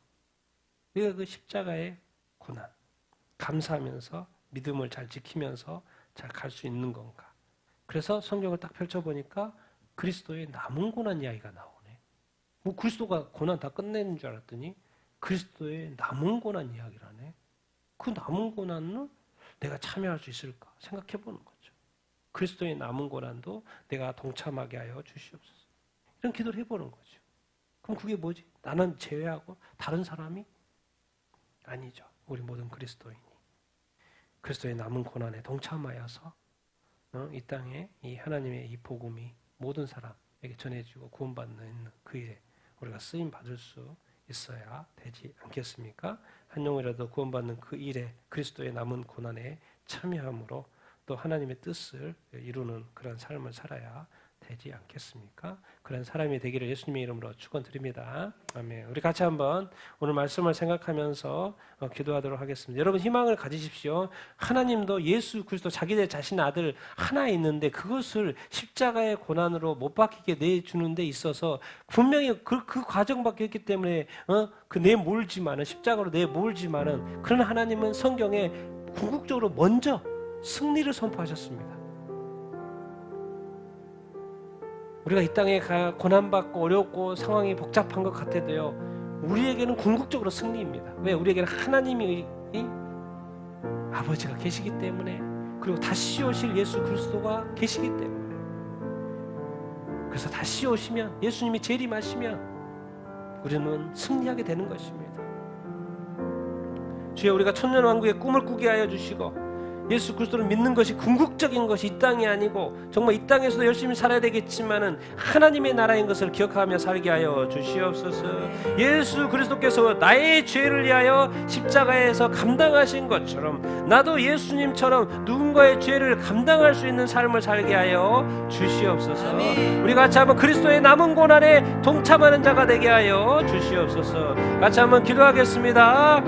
우리가 그 십자가의 고난, 감사하면서 믿음을 잘 지키면서 잘 갈 수 있는 건가? 그래서 성경을 딱 펼쳐보니까 그리스도의 남은 고난 이야기가 나오네. 뭐 그리스도가 고난 다 끝내는 줄 알았더니 그리스도의 남은 고난 이야기라네. 그 남은 고난은 내가 참여할 수 있을까 생각해 보는 거죠. 그리스도의 남은 고난도 내가 동참하게 하여 주시옵소서. 이런 기도를 해보는 거죠. 그럼 그게 뭐지? 나는 제외하고 다른 사람이 아니죠. 우리 모든 그리스도인이 그리스도의 남은 고난에 동참하여서 이 땅에 이 하나님의 이 복음이 모든 사람에게 전해지고 구원받는 그 일에 우리가 쓰임 받을 수 있어야 되지 않겠습니까? 한 영혼이라도 구원받는 그 일에 그리스도의 남은 고난에 참여함으로 또 하나님의 뜻을 이루는 그런 삶을 살아야 되지 않겠습니까? 그런 사람이 되기를 예수님의 이름으로 축원드립니다. 아멘. 우리 같이 한번 오늘 말씀을 생각하면서 기도하도록 하겠습니다. 여러분 희망을 가지십시오. 하나님도 예수 그리스도 자기 자신의 아들 하나 있는데 그것을 십자가의 고난으로 못 박히게 내주는 데 있어서 분명히 그 과정밖에 없기 때문에 그 내몰지만은 십자가로 내몰지만은 그런 하나님은 성경에 궁극적으로 먼저 승리를 선포하셨습니다. 우리가 이 땅에 고난받고 어렵고 상황이 복잡한 것 같아도요, 우리에게는 궁극적으로 승리입니다. 왜? 우리에게는 하나님이 아버지가 계시기 때문에, 그리고 다시 오실 예수 그리스도가 계시기 때문에. 그래서 다시 오시면, 예수님이 재림하시면 우리는 승리하게 되는 것입니다. 주여, 우리가 천년왕국의 꿈을 꾸게 하여 주시고 예수 그리스도를 믿는 것이 궁극적인 것이 이 땅이 아니고 정말 이 땅에서도 열심히 살아야 되겠지만은 하나님의 나라인 것을 기억하며 살게 하여 주시옵소서. 예수 그리스도께서 나의 죄를 위하여 십자가에서 감당하신 것처럼 나도 예수님처럼 누군가의 죄를 감당할 수 있는 삶을 살게 하여 주시옵소서. 우리 같이 한번 그리스도의 남은 고난에 동참하는 자가 되게 하여 주시옵소서. 같이 한번 기도하겠습니다.